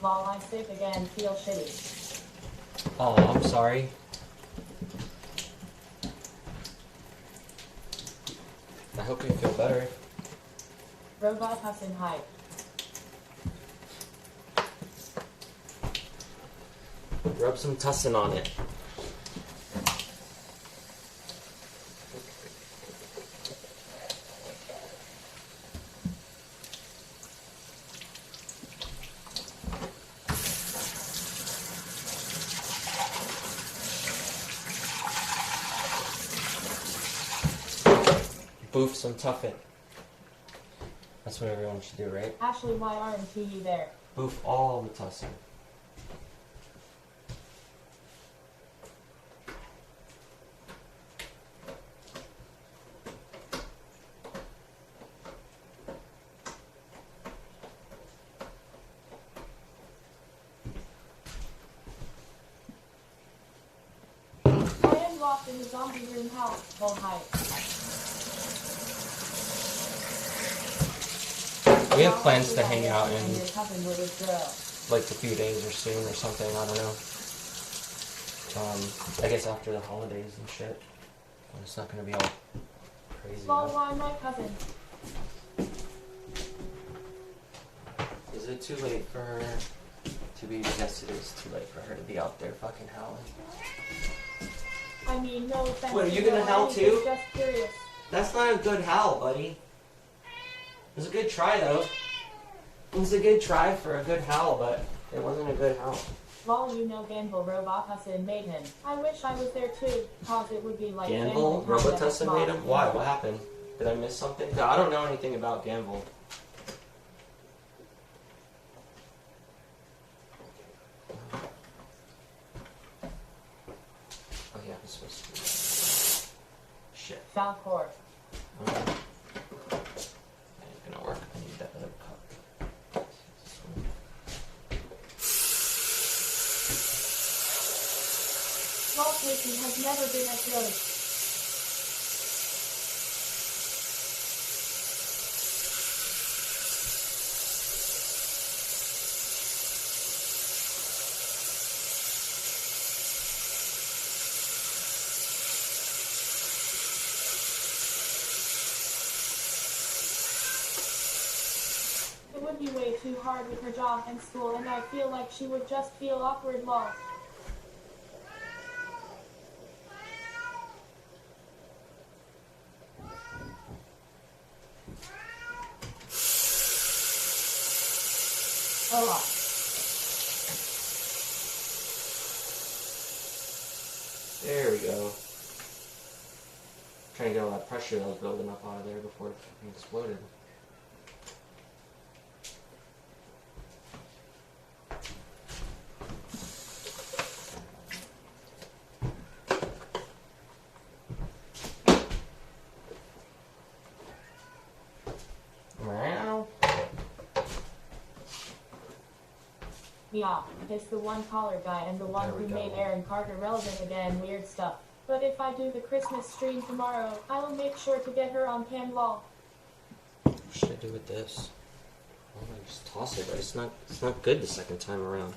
Speaker 6: Lol, I'm sick again, feel shitty.
Speaker 2: Oh, I'm sorry. I hope you feel better.
Speaker 6: Robot Hussin hype.
Speaker 2: Rub some tussin on it. Boof some tuffin. That's what everyone should do, right?
Speaker 6: Ashley, why aren't you there?
Speaker 2: Boof all the tussin.
Speaker 3: I am locked in the zombie room house.
Speaker 6: Full hype.
Speaker 2: We have plans to hang out in
Speaker 6: And your cousin with his girl.
Speaker 2: like a few days or soon or something, I don't know. I guess after the holidays and shit. When it's not gonna be all crazy.
Speaker 3: Lol, why my cousin?
Speaker 2: Is it too late for her to be? Yes, it is too late for her to be out there fucking howling.
Speaker 3: I mean, no offense.
Speaker 2: What, are you
Speaker 3: to
Speaker 2: gonna
Speaker 3: no,
Speaker 2: howl
Speaker 3: I was
Speaker 2: too?
Speaker 3: Just curious.
Speaker 2: That's not a good howl, buddy. It was a good try, though. It was a good try for a good howl, but it wasn't a good howl.
Speaker 6: Lol, you know Ganville Robot Hussin made him.
Speaker 3: I wish I was there too, cause it would be like
Speaker 2: Ganville?
Speaker 3: family time at a
Speaker 2: Robotussin
Speaker 3: small
Speaker 2: made him? Why?
Speaker 3: table.
Speaker 2: What happened? Did I miss something? No, I don't know anything about Ganville. Oh yeah, it's supposed to be. Shit.
Speaker 6: Falcor.
Speaker 2: Okay. That ain't gonna work. I need that other cup. This one.
Speaker 3: Walt Disney has never been as good. It would be way too hard with her job and school, and I feel like she would just feel awkward lost.
Speaker 6: Oh,
Speaker 2: There we go. Trying to get all that pressure that was building up out of there before it fucking exploded. Meow.
Speaker 6: Yeah, it's the one collar guy and the one
Speaker 2: There we
Speaker 6: who
Speaker 2: go.
Speaker 6: made Aaron Carter relevant again. Weird stuff. But if I do the Christmas stream tomorrow, I will make sure to get her on cam lol.
Speaker 2: What should I do with this? Oh, I just toss it, but it's not good the second time around.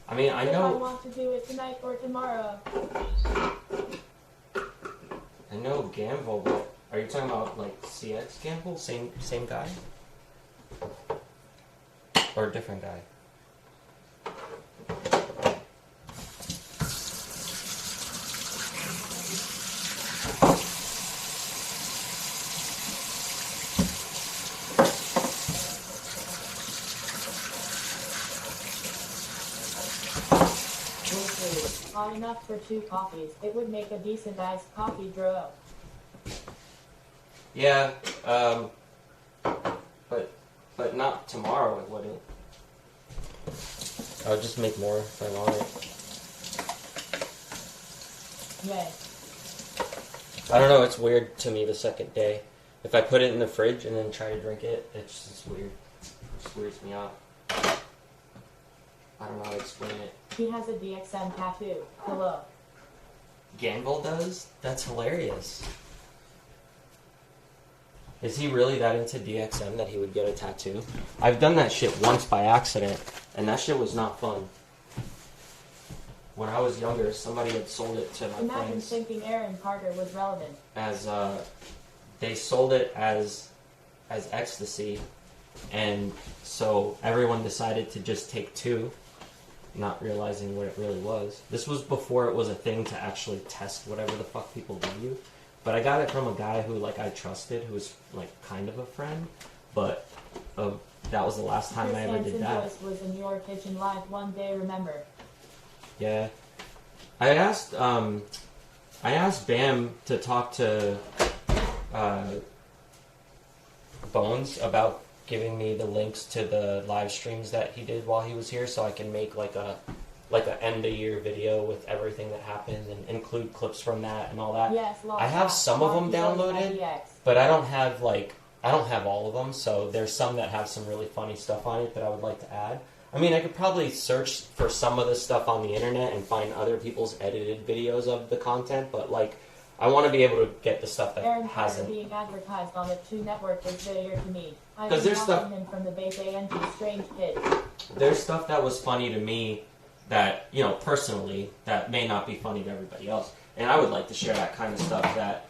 Speaker 2: I mean, I
Speaker 3: If I
Speaker 2: know
Speaker 3: want to do it tonight or tomorrow.
Speaker 2: Gamble, but are you talking about like CX Gamble? Same guy? Or a different guy?
Speaker 6: Hot enough for 2 coffees. It would make a decent iced coffee dro.
Speaker 2: Yeah, but not tomorrow, it wouldn't. I would just make more if I want it.
Speaker 6: Yay.
Speaker 2: I don't know, it's weird to me the second day. If I put it in the fridge and then try to drink it, it's just weird. It just weirds me out. I don't know how to explain it.
Speaker 6: He has a DXM tattoo. Hello.
Speaker 2: Gamble does? That's hilarious. Is he really that into DXM that he would get a tattoo? I've done that shit once by accident, and that shit was not fun. When I was younger, somebody had sold it to my
Speaker 6: Imagine
Speaker 2: friends
Speaker 6: thinking Aaron Carter was relevant.
Speaker 2: as, they sold it as ecstasy, and so everyone decided to just take 2, not realizing what it really was. This was before it was a thing to actually test whatever the fuck people give you. But I got it from a guy who, like, I trusted, who was, like, kind of a friend. But that was the last time
Speaker 6: Chris
Speaker 2: I ever did
Speaker 6: Hansen's
Speaker 2: that.
Speaker 6: voice was in your kitchen live one day, remember?
Speaker 2: Yeah. I asked Bam to talk to Bones about giving me the links to the live streams that he did while he was here, so I can make like a end of year video with everything that happened and include clips from that and all that.
Speaker 6: Yes, lost
Speaker 2: I have
Speaker 6: track.
Speaker 2: some of them
Speaker 6: Marky Bones
Speaker 2: downloaded,
Speaker 6: IDX.
Speaker 2: but I don't have all of them. So there's some that have some really funny stuff on it that I would like to add. I mean, I could probably search for some of this stuff on the internet and find other people's edited videos of the content, but like, I want to be able to get the stuff that
Speaker 6: Aaron Carter
Speaker 2: hasn't.
Speaker 6: being advertised on the 2 network is familiar to me. I've
Speaker 2: 'Cause
Speaker 6: been
Speaker 2: there's stuff-
Speaker 6: watching him from the base ANG Strange Kids.
Speaker 2: There's stuff that was funny to me that, you know, personally, that may not be funny to everybody else. And I would like to share that kind of stuff that,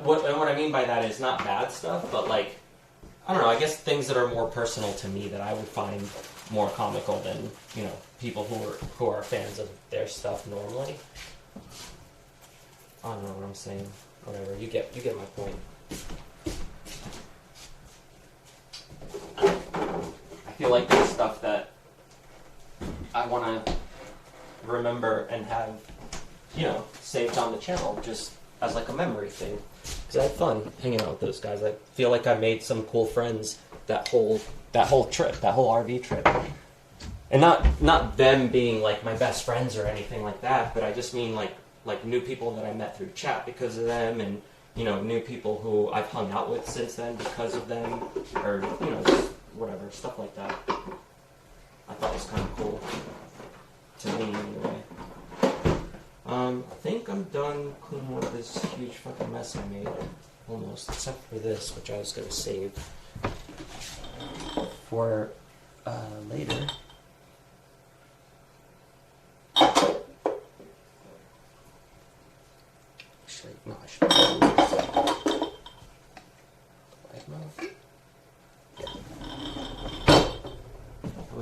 Speaker 2: what I mean by that is not bad stuff, but like, I don't know, I guess things that are more personal to me that I would find more comical than, you know, people who are fans of their stuff normally. I don't know what I'm saying. Whatever, you get my point. I feel like there's stuff that I want to remember and have, you know, saved on the channel just as like a memory thing. Because I had fun hanging out with those guys. I feel like I made some cool friends that whole trip, that whole RV trip. And not them being like my best friends or anything like that, but I just mean like new people that I met through chat because of them, and, you know, new people who I've hung out with since then because of them, or, you know, just whatever, stuff like that. I thought it was kind of cool. To me, anyway. I think I'm done cleaning up this huge fucking mess I made. Almost. Except for this, which I was going to save for later. Actually, no, I should do this.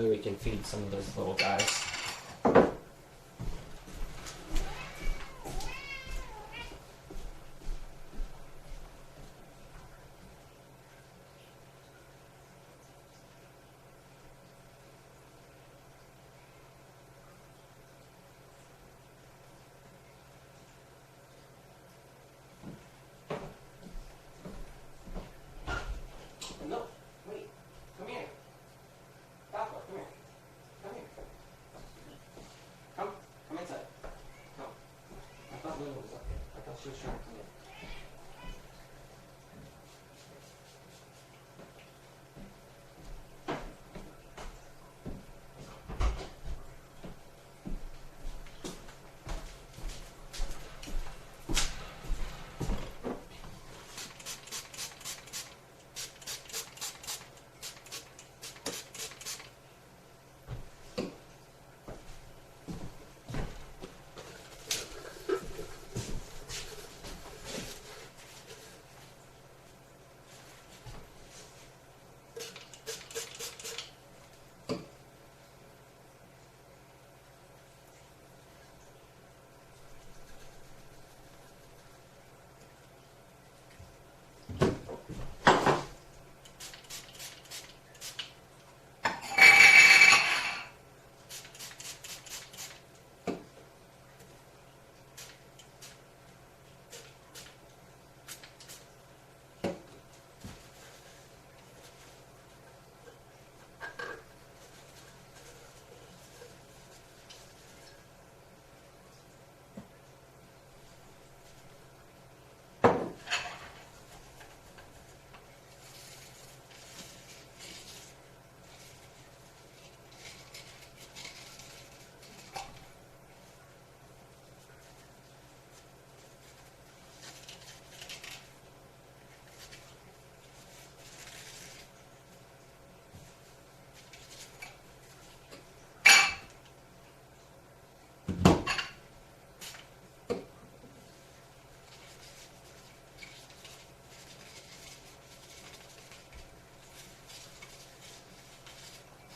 Speaker 2: Hopefully we can feed some of those little guys. No, wait, come here. Falco, come here. Come here. Come inside. Come. I thought Luna was up here. I thought she was trying to come in.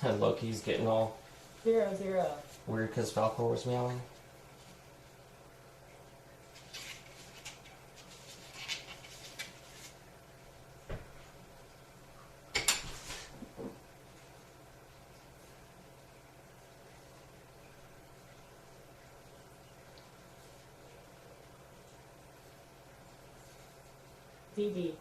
Speaker 2: And Loki's getting all
Speaker 6: 0-0.
Speaker 2: weird because Falcor was meowing.
Speaker 6: DD.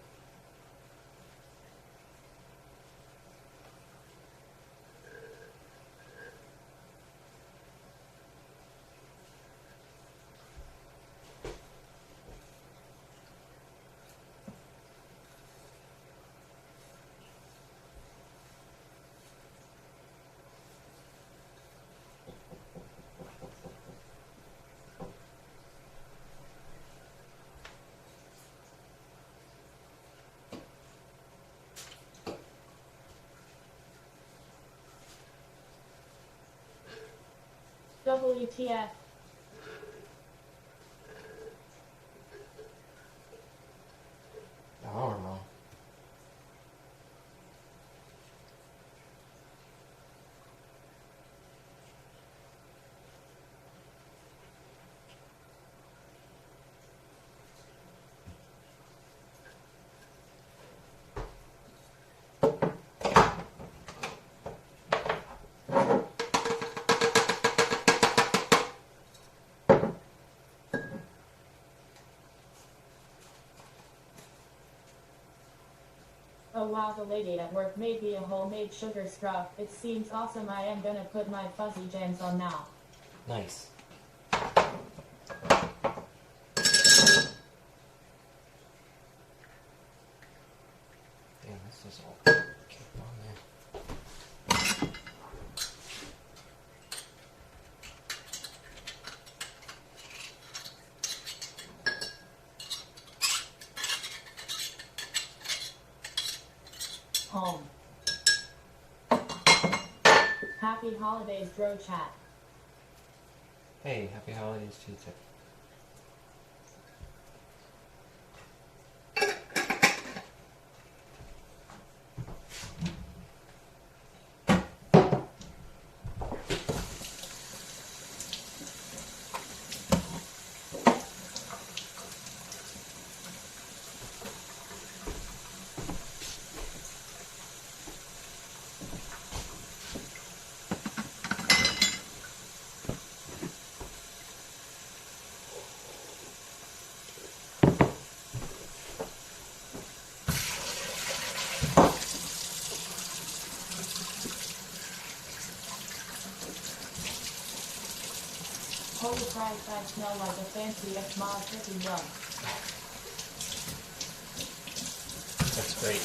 Speaker 6: WTF.
Speaker 2: I don't know.
Speaker 6: Oh wow, the lady at work made me a homemade sugar scrub. It seems awesome. I am gonna put my fuzzy jams on now.
Speaker 2: Nice. Damn, this is all kicked on there.
Speaker 6: Home. Happy holidays, bro chat.
Speaker 2: Hey, happy holidays to you too.
Speaker 6: Holy Christ, I smell like a fancy X-Mod cooking rum.
Speaker 2: That's great.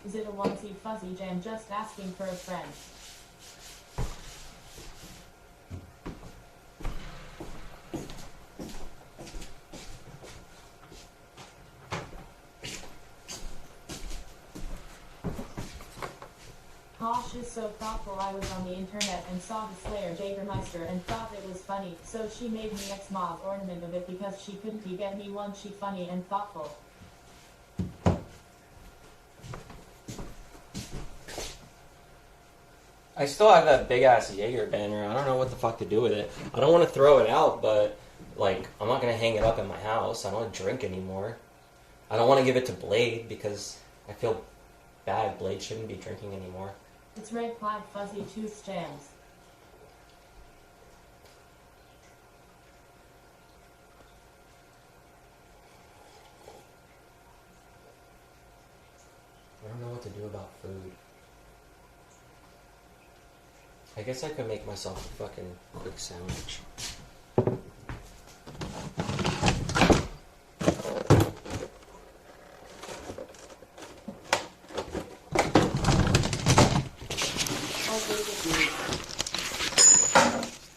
Speaker 6: Is it a onesie fuzzy jam just asking for a friend? Posh is so thoughtful. I was on the internet and saw the Slayer Jägermeister and thought it was funny, so she made me X-Mod ornament of it because she couldn't get me one. She funny and thoughtful.
Speaker 2: I still have that big ass Jaeger banner. I don't know what the fuck to do with it. I don't want to throw it out, but like I'm not gonna hang it up in my house. I don't drink anymore. I don't want to give it to Blade because I feel bad. Blade shouldn't be drinking anymore.
Speaker 6: It's Red Clyde Fuzzy Tooth Jams.
Speaker 2: I don't know what to do about food. I guess I could make myself a fucking quick sandwich.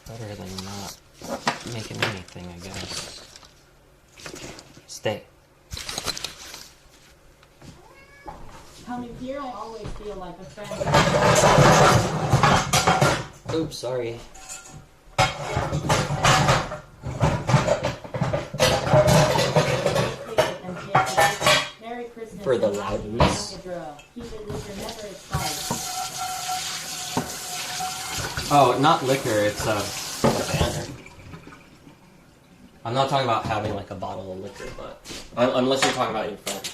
Speaker 2: Better than not making anything, I guess. Stay.
Speaker 6: Come in here, I always feel like a friend.
Speaker 2: Oops, sorry.
Speaker 6: Merry Christmas.
Speaker 2: For the loudness.
Speaker 6: Keep it liquor, never expired.
Speaker 2: Oh, not liquor, it's a banner. I'm not talking about having like a bottle of liquor, but unless you're talking about your friend.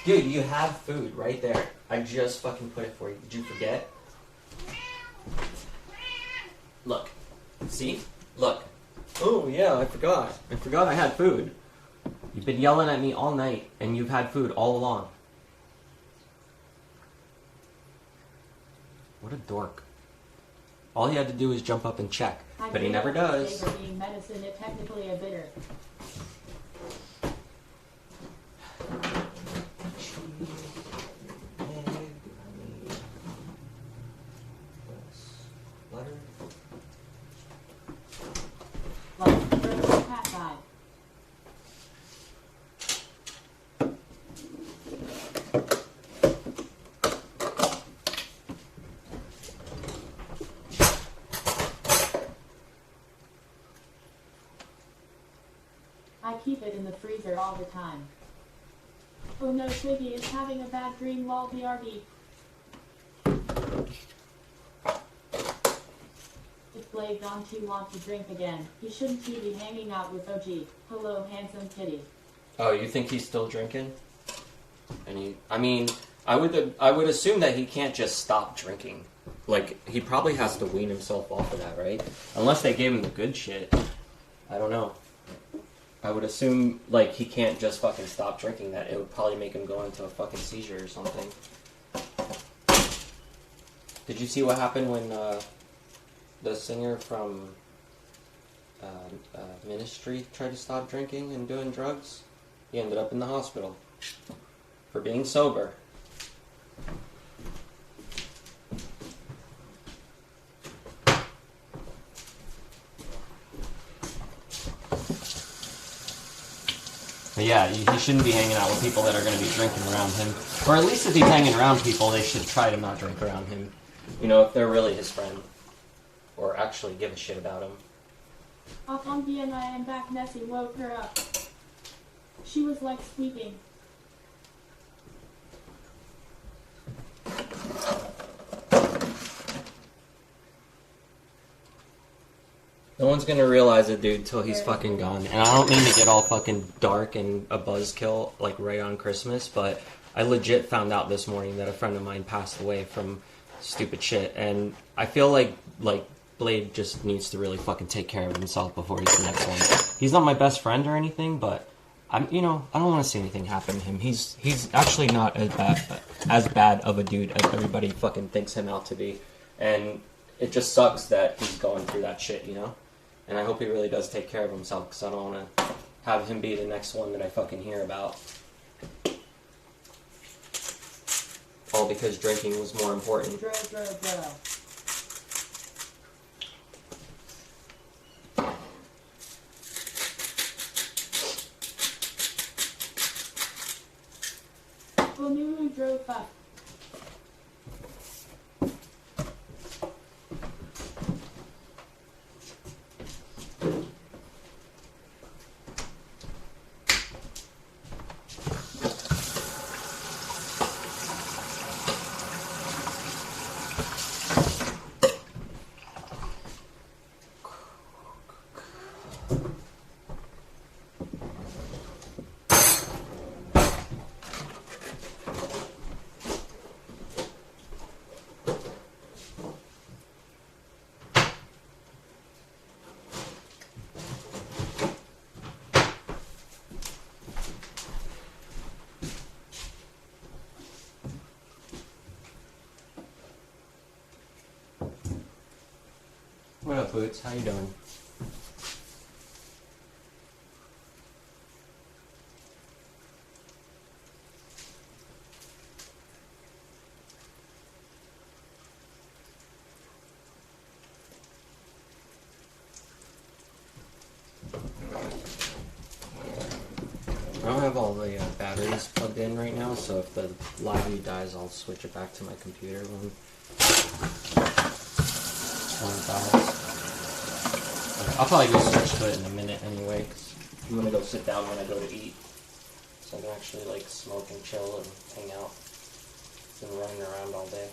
Speaker 2: Dude, you have food right there. I just fucking put it for you. Did you forget? Look. See? Look. Oh, yeah, I forgot. I forgot I had food. You've been yelling at me all night, and you've had food all along. What a dork. All he had to do is jump up and check, but he never does.
Speaker 6: Being medicine, it technically a bitter. I keep it in the freezer all the time. Oh no, Twiggy is having a bad dream while BRB. If Blade gone to want to drink again, he shouldn't be hanging out with OG. Hello, handsome kitty.
Speaker 2: Oh, you think he's still drinking? And I would assume that he can't just stop drinking. Like, he probably has to wean himself off of that, right? Unless they gave him the good shit. I don't know. I would assume, like, he can't just fucking stop drinking that. It would probably make him go into a fucking seizure or something. Did you see what happened when the singer from Ministry tried to stop drinking and doing drugs? He ended up in the hospital for being sober. But yeah, he shouldn't be hanging out with people that are going to be drinking around him. Or at least if he's hanging around people, they should try to not drink around him. You know, if they're really his friend. Or actually give a shit about him.
Speaker 3: Afongi and I am back. Nessie woke her up. She was like sleeping.
Speaker 2: No one's gonna realize it, dude, till he's fucking gone. And I don't mean to get all fucking dark and a buzzkill, like, right on Christmas, but I legit found out this morning that a friend of mine passed away from stupid shit. And I feel like Blade just needs to really fucking take care of himself before he's the next one. He's not my best friend or anything, but I don't want to see anything happen to him. He's actually not as bad of a dude as everybody fucking thinks him out to be. And it just sucks that he's going through that shit, you know? And I hope he really does take care of himself, because I don't want to have him be the next one that I fucking hear about. All because drinking was more important.
Speaker 6: Bro.
Speaker 3: Bonulu drove up.
Speaker 2: What up, Boots? How you doing? I don't have all the batteries plugged in right now, so if the live view dies, I'll switch it back to my computer when it dies. I'll probably go switch to it in a minute anyway, because I'm going to go sit down when I go to eat, so I can actually like smoke and chill and hang out. Been running around all day.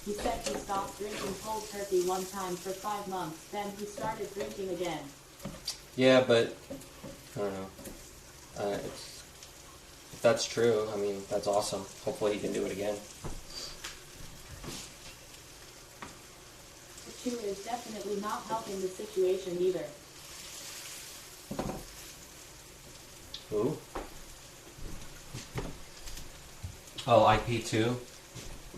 Speaker 6: He said he stopped drinking cold turkey one time for 5 months, then he started drinking again.
Speaker 2: Yeah, but I don't know. If that's true, I mean, that's awesome. Hopefully he can do it again.
Speaker 6: The chew is definitely not helping the situation either.
Speaker 2: Who? Oh, IP2?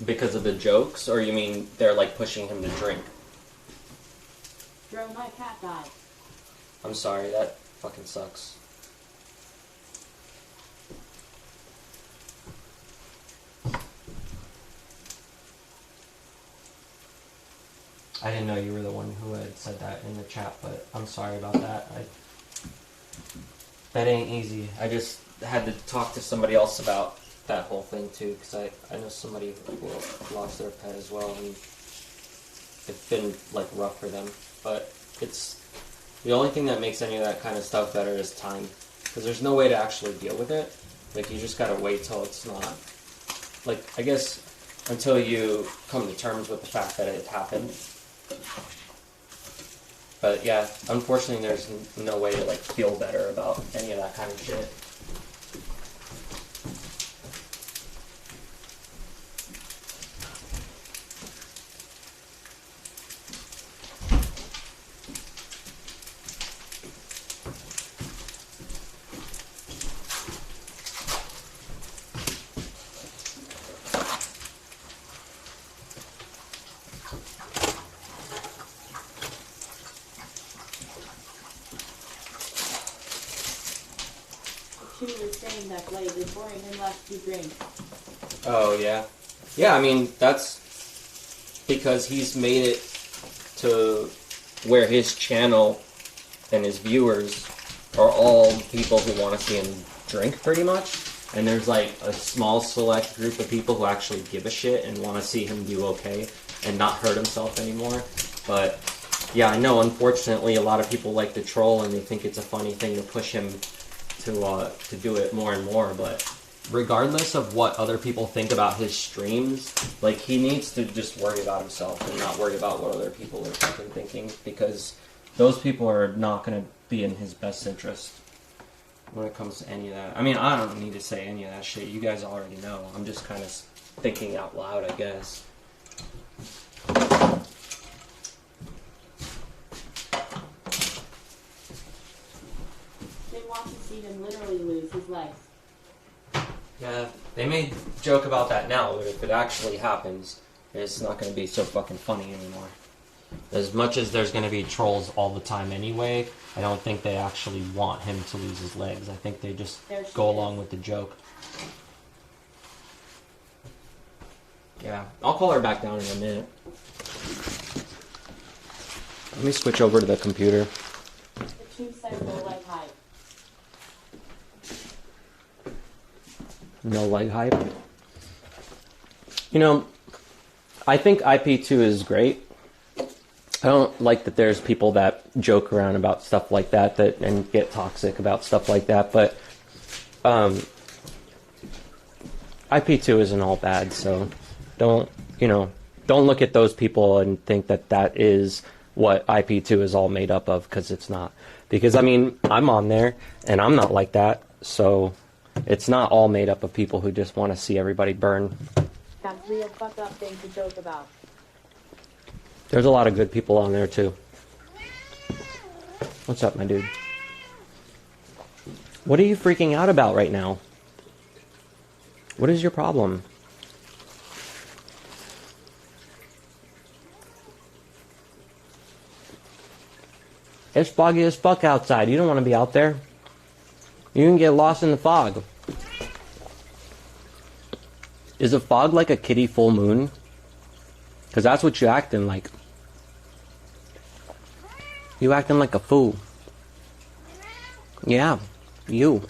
Speaker 2: Because of the jokes? Or you mean they're like pushing him to drink?
Speaker 6: Bro, my cat died.
Speaker 2: I'm sorry, that fucking sucks. I didn't know you were the one who had said that in the chat, but I'm sorry about that. That ain't easy. I just had to talk to somebody else about that whole thing too, because I know somebody who lost their pet as well, and it's been like rough for them. But it's the only thing that makes any of that kind of stuff better is time, because there's no way to actually deal with it. Like, you just gotta wait till it's not, like, I guess until you come to terms with the fact that it happened. But yeah, unfortunately there's no way to like feel better about any of that kind of shit.
Speaker 6: IP2 was saying that Blade is boring unless he drinks.
Speaker 2: Oh, yeah. Yeah, I mean, that's because he's made it to where his channel and his viewers are all people who want to see him drink, pretty much. And there's like a small select group of people who actually give a shit and want to see him do okay and not hurt himself anymore. But yeah, I know, unfortunately, a lot of people like to troll and they think it's a funny thing to push him to do it more and more. But regardless of what other people think about his streams, like, he needs to just worry about himself and not worry about what other people are fucking thinking, because those people are not going to be in his best interest when it comes to any of that. I mean, I don't need to say any of that shit. You guys already know. I'm just kind of thinking out loud, I guess.
Speaker 6: They want to see him literally lose his legs.
Speaker 2: Yeah, they may joke about that now, but if it actually happens, it's not going to be so fucking funny anymore. As much as there's going to be trolls all the time anyway, I don't think they actually want him to lose his legs. I think they just go along with the joke. Yeah, I'll call her back down in a minute. Let me switch over to the computer.
Speaker 6: The two said no leg height.
Speaker 2: No leg hype. You know, I think IP2 is great. I don't like that there's people that joke around about stuff like that, and get toxic about stuff like that, but IP2 isn't all bad, so don't look at those people and think that that is what IP2 is all made up of, because it's not. Because, I mean, I'm on there, and I'm not like that, so it's not all made up of people who just want to see everybody burn.
Speaker 6: That's real fucked up thing to joke about.
Speaker 2: There's a lot of good people on there, too. What's up, my dude? What are you freaking out about right now? What is your problem? It's foggy as fuck outside. You don't want to be out there. You can get lost in the fog. Is a fog like a kitty full moon? Because that's what you're acting like. You acting like a fool. Yeah, you.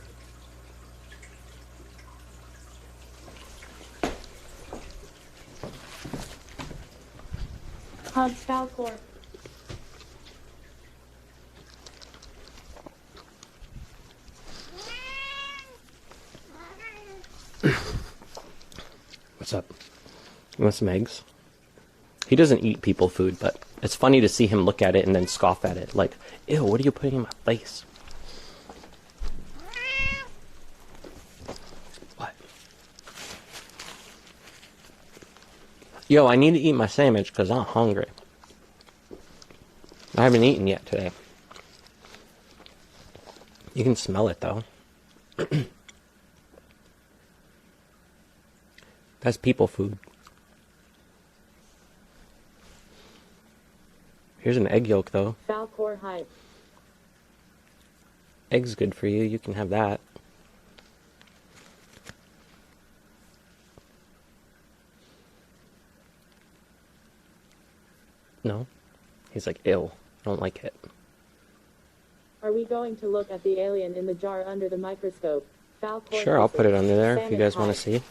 Speaker 6: Hugs Falcor.
Speaker 2: What's up? You want some eggs? He doesn't eat people food, but it's funny to see him look at it and then scoff at it. Like, ew, what are you putting in my face? What? Yo, I need to eat my sandwich because I'm hungry. I haven't eaten yet today. You can smell it, though. That's people food. Here's an egg yolk, though.
Speaker 6: Falcor hype.
Speaker 2: Egg's good for you. You can have that. No? He's like, ew. I don't like it.
Speaker 6: Are we going to look at the alien in the jar under the microscope? Falcor
Speaker 2: Sure, I'll put it under there if you
Speaker 6: Salmon
Speaker 2: guys want
Speaker 6: hype.
Speaker 2: to see.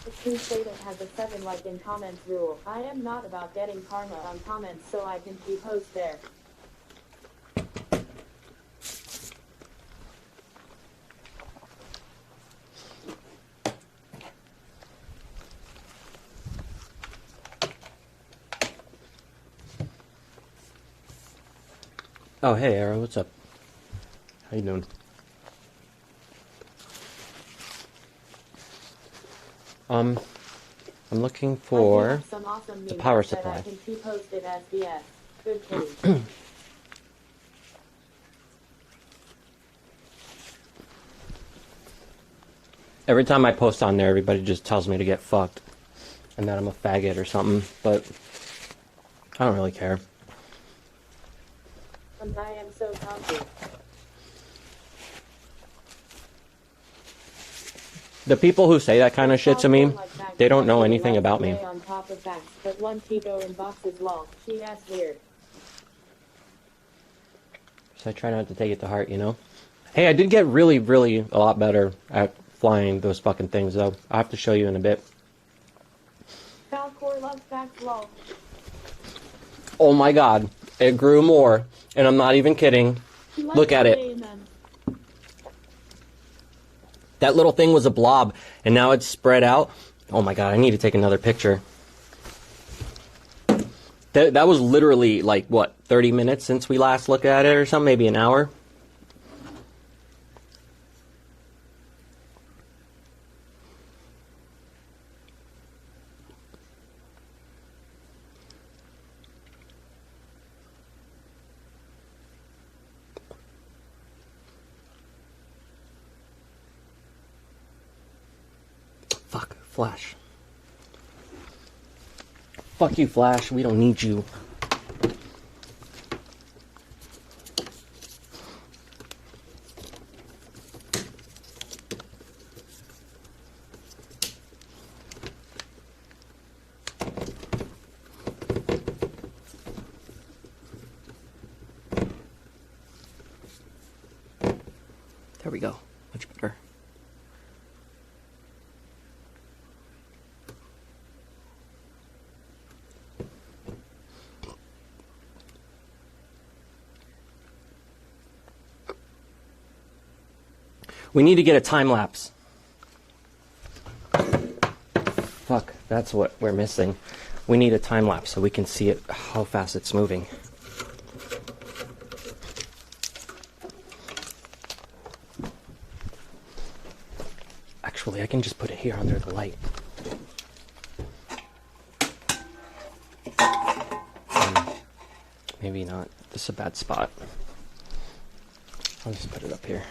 Speaker 6: The True Satan has a 7 like in comments rule. I am not about getting karma on comments, so I can keep host there.
Speaker 2: Oh, hey, Arrow, what's up? How you doing? I'm looking
Speaker 6: I do
Speaker 2: for...
Speaker 6: have some awesome
Speaker 2: the
Speaker 6: memes
Speaker 2: power
Speaker 6: that
Speaker 2: supply.
Speaker 6: I can keep hosted as BS. Good kitty.
Speaker 2: Every time I post on there, everybody just tells me to get fucked and that I'm a faggot or something, but I don't really care.
Speaker 6: And I am so comfy.
Speaker 2: The people who say that kind of shit to me, they don't know anything about me.
Speaker 6: On top of facts, but one Tigo in boxes lol. She ass weird.
Speaker 2: So I try not to take it to heart, you know? Hey, I did get really, really a lot better at flying those fucking things, though. I'll have to show you in a bit.
Speaker 6: Falcor loves facts lol.
Speaker 2: Oh my god, it grew more, and I'm not even kidding. Look at it. That little thing was a blob, and now it's spread out. Oh my god, I need to take another picture. That was literally, like, what, 30 minutes since we last looked at it or something? Maybe an hour? Fuck, Flash. Fuck you, Flash. We don't need you. There we go. Much better. We need to get a time lapse. Fuck, that's what we're missing. We need a time lapse so we can see it, how fast it's moving. Actually, I can just put it here under the light. Maybe not. This is a bad spot. I'll just put it up here.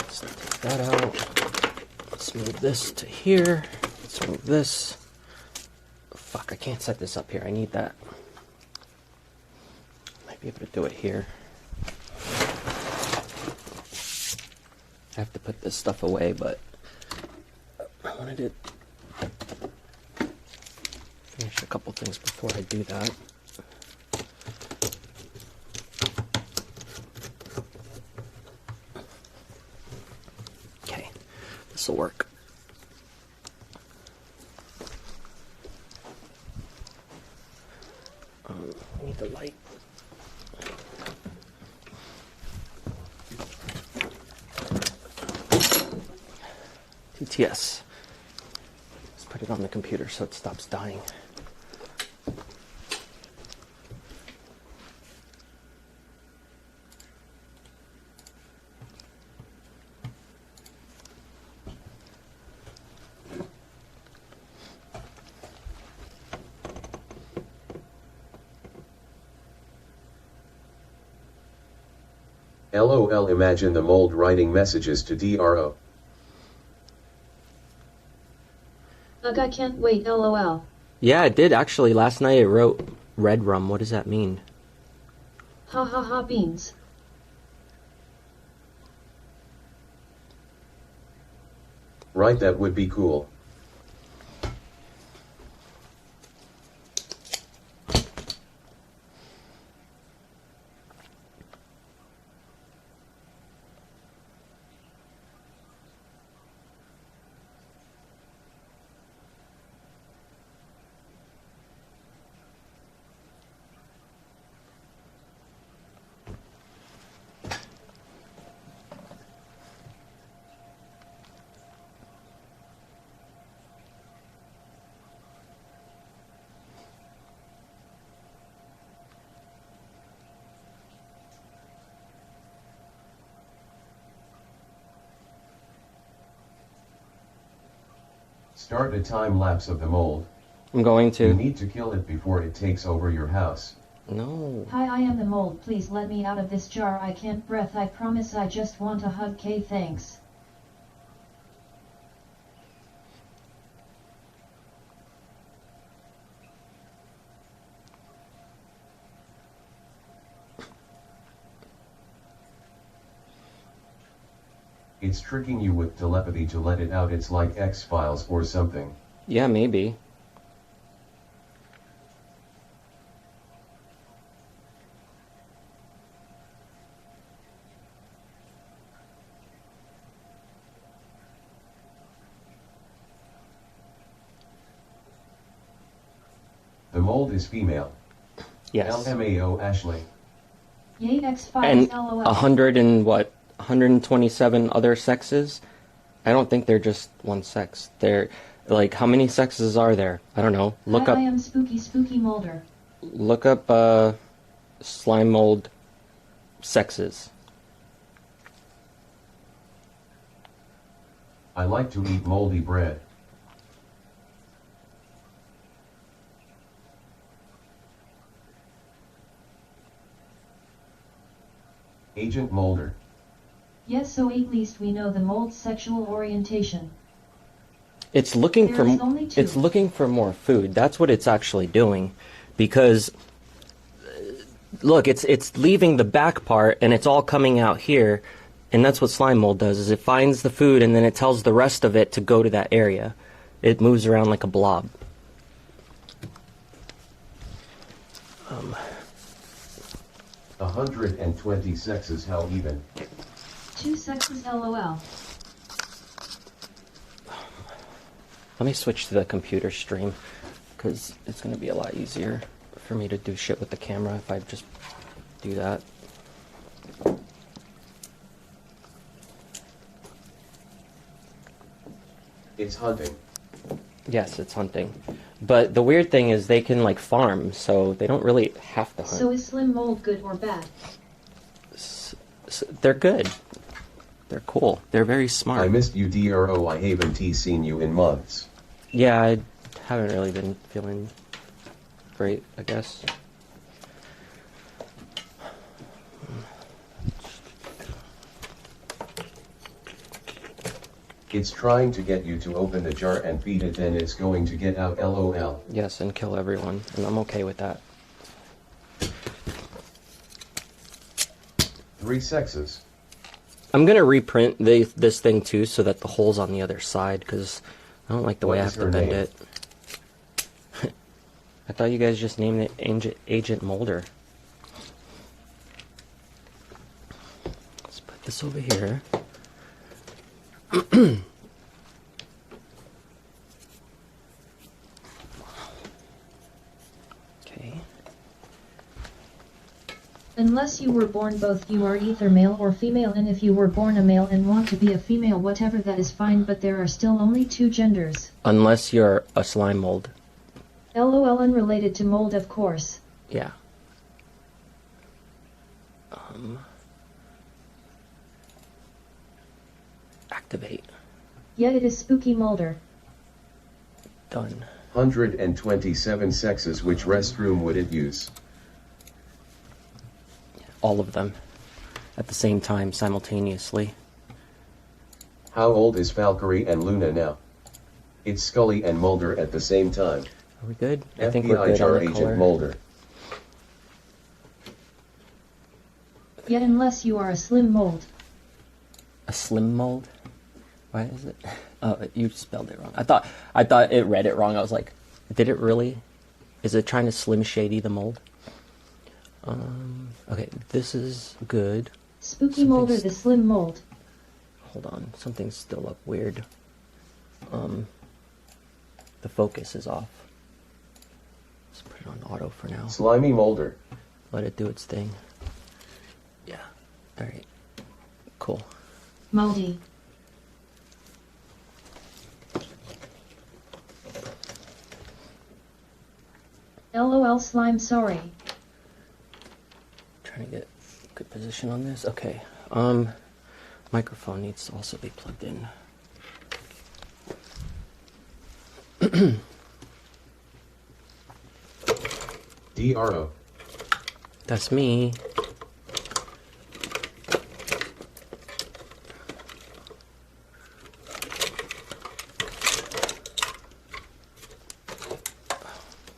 Speaker 2: Let's take that out. Let's move this to here. Let's move this. Fuck, I can't set this up here. I need that. Might be able to do it here. I have to put this stuff away, but I wanted to finish a couple things before I do that. Okay, this will work. I need the light. TTS. Let's put it on the computer so it stops dying.
Speaker 1: LOL, imagine the mold writing messages to DRO.
Speaker 7: Ugh, I can't wait, lol.
Speaker 2: Yeah, it did actually. Last night it wrote red rum. What does that mean?
Speaker 7: Ha ha ha beans.
Speaker 1: Right, that would be cool. Start a time lapse of the mold.
Speaker 2: I'm going
Speaker 1: You
Speaker 2: to.
Speaker 1: need to kill it before it takes over your house.
Speaker 2: No.
Speaker 8: Hi, I am the mold. Please let me out of this jar. I can't breath. I promise I just want a hug. K, thanks.
Speaker 1: It's tricking you with telepathy to let it out. It's like X-Files or something.
Speaker 2: Yeah, maybe.
Speaker 1: The mold is female.
Speaker 2: Yes.
Speaker 1: LMAO Ashley.
Speaker 8: Yay, X-Files,
Speaker 2: And
Speaker 8: lol.
Speaker 2: 100 and what? 127 other sexes? I don't think they're just one sex. They're like, how many sexes are there? I don't know. Look
Speaker 8: Hi,
Speaker 2: up.
Speaker 8: I am Spooky Molder.
Speaker 2: Look up slime mold sexes.
Speaker 1: I like to eat moldy bread. Agent Molder.
Speaker 8: Yes, so at least we know the mold's sexual orientation.
Speaker 2: It's looking
Speaker 8: There
Speaker 2: for
Speaker 8: is only two.
Speaker 2: it's looking for more food. That's what it's actually doing, because look, it's leaving the back part and it's all coming out here, and that's what slime mold does. Is it finds the food and then it tells the rest of it to go to that area. It moves around like a blob.
Speaker 1: 120 sexes, how even?
Speaker 8: 2 sexes, lol.
Speaker 2: Let me switch to the computer stream, because it's going to be a lot easier for me to do shit with the camera if I just do that.
Speaker 1: It's hunting.
Speaker 2: Yes, it's hunting. But the weird thing is they can, like, farm, so they don't really have to hunt.
Speaker 8: So is Slim Mold good or bad?
Speaker 2: They're good. They're cool. They're very smart.
Speaker 1: I missed you, DRO. I haven't seen you in months.
Speaker 2: Yeah, I haven't really been feeling great, I guess.
Speaker 1: It's trying to get you to open the jar and feed it, then it's going to get out, LOL.
Speaker 2: Yes, and kill everyone, and I'm okay with that.
Speaker 1: 3 sexes.
Speaker 2: I'm gonna reprint this thing too, so that the hole's on the other side, because I don't like the way I
Speaker 1: What
Speaker 2: have
Speaker 1: is
Speaker 2: to
Speaker 1: her
Speaker 2: bend
Speaker 1: name?
Speaker 2: it. I thought you guys just named it Agent Molder. Let's put this over here. Okay.
Speaker 8: Unless you were born both, you are either male or female, and if you were born a male and want to be a female, whatever, that is fine, but there are still only 2 genders.
Speaker 2: Unless you're a slime mold.
Speaker 8: LOL, unrelated to mold, of course.
Speaker 2: Yeah. Activate.
Speaker 8: Yeah, it is Spooky Molder.
Speaker 2: Done.
Speaker 1: 127 sexes. Which restroom would it use?
Speaker 2: All of them. At the same time, simultaneously.
Speaker 1: How old is Valkyrie and Luna now? It's Scully and Mulder at the same time.
Speaker 2: Are we good? I think we're
Speaker 1: FBI
Speaker 2: good
Speaker 1: jar
Speaker 2: on the
Speaker 1: Agent
Speaker 2: color.
Speaker 1: Mulder.
Speaker 8: Yet unless you are a Slim Mold.
Speaker 2: A slim mold? Why is it? Oh, you spelled it wrong. I thought it read it wrong. I was like, did it really? Is it trying to Slim Shady the mold? Okay, this is good.
Speaker 8: Spooky Molder, the Slim Mold.
Speaker 2: Hold on, something's still up weird. The focus is off. Let's put it on auto for now.
Speaker 1: Slimy Mulder.
Speaker 2: Let it do its thing. Yeah. All right. Cool.
Speaker 8: Moldy. LOL, slime, sorry.
Speaker 2: Trying to get good position on this. Okay. Microphone needs to also be plugged in.
Speaker 1: DRO.
Speaker 2: That's me.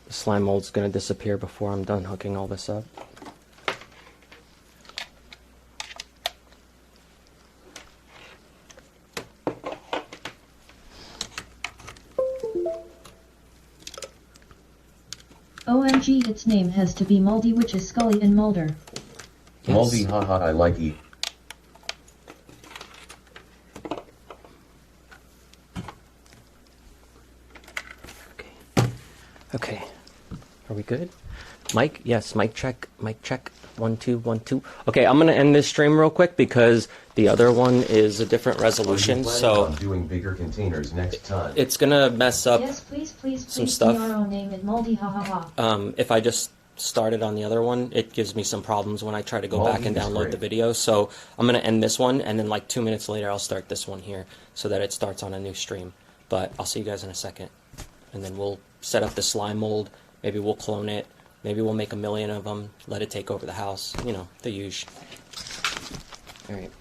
Speaker 2: The slime mold's gonna disappear before I'm done hooking all this up.
Speaker 8: OMG, its name has to be Moldy, which is Scully and Mulder.
Speaker 2: Yes.
Speaker 1: Moldy, haha, I like E.
Speaker 2: Okay. Are we good? Mic? Yes, mic check. Mic check. 1 2 1 2. Okay, I'm gonna end this stream real quick because the other one is a different resolution,
Speaker 1: Are you planning
Speaker 2: so
Speaker 1: on doing bigger containers next time.
Speaker 2: it's gonna mess up.
Speaker 8: Yes, please, please,
Speaker 2: some
Speaker 8: please.
Speaker 2: stuff.
Speaker 8: DRO name it Moldy, ha ha ha.
Speaker 2: If I just started on the other one, it gives me some problems when I try to go back and
Speaker 1: Moldy is
Speaker 2: download
Speaker 1: great.
Speaker 2: the video. So I'm gonna end this one, and then like 2 minutes later, I'll start this one here so that it starts on a new stream. But I'll see you guys in a second, and then we'll set up the slime mold. Maybe we'll clone it. Maybe we'll make 1 million of them. Let it take over the house. You know, the usual. All right.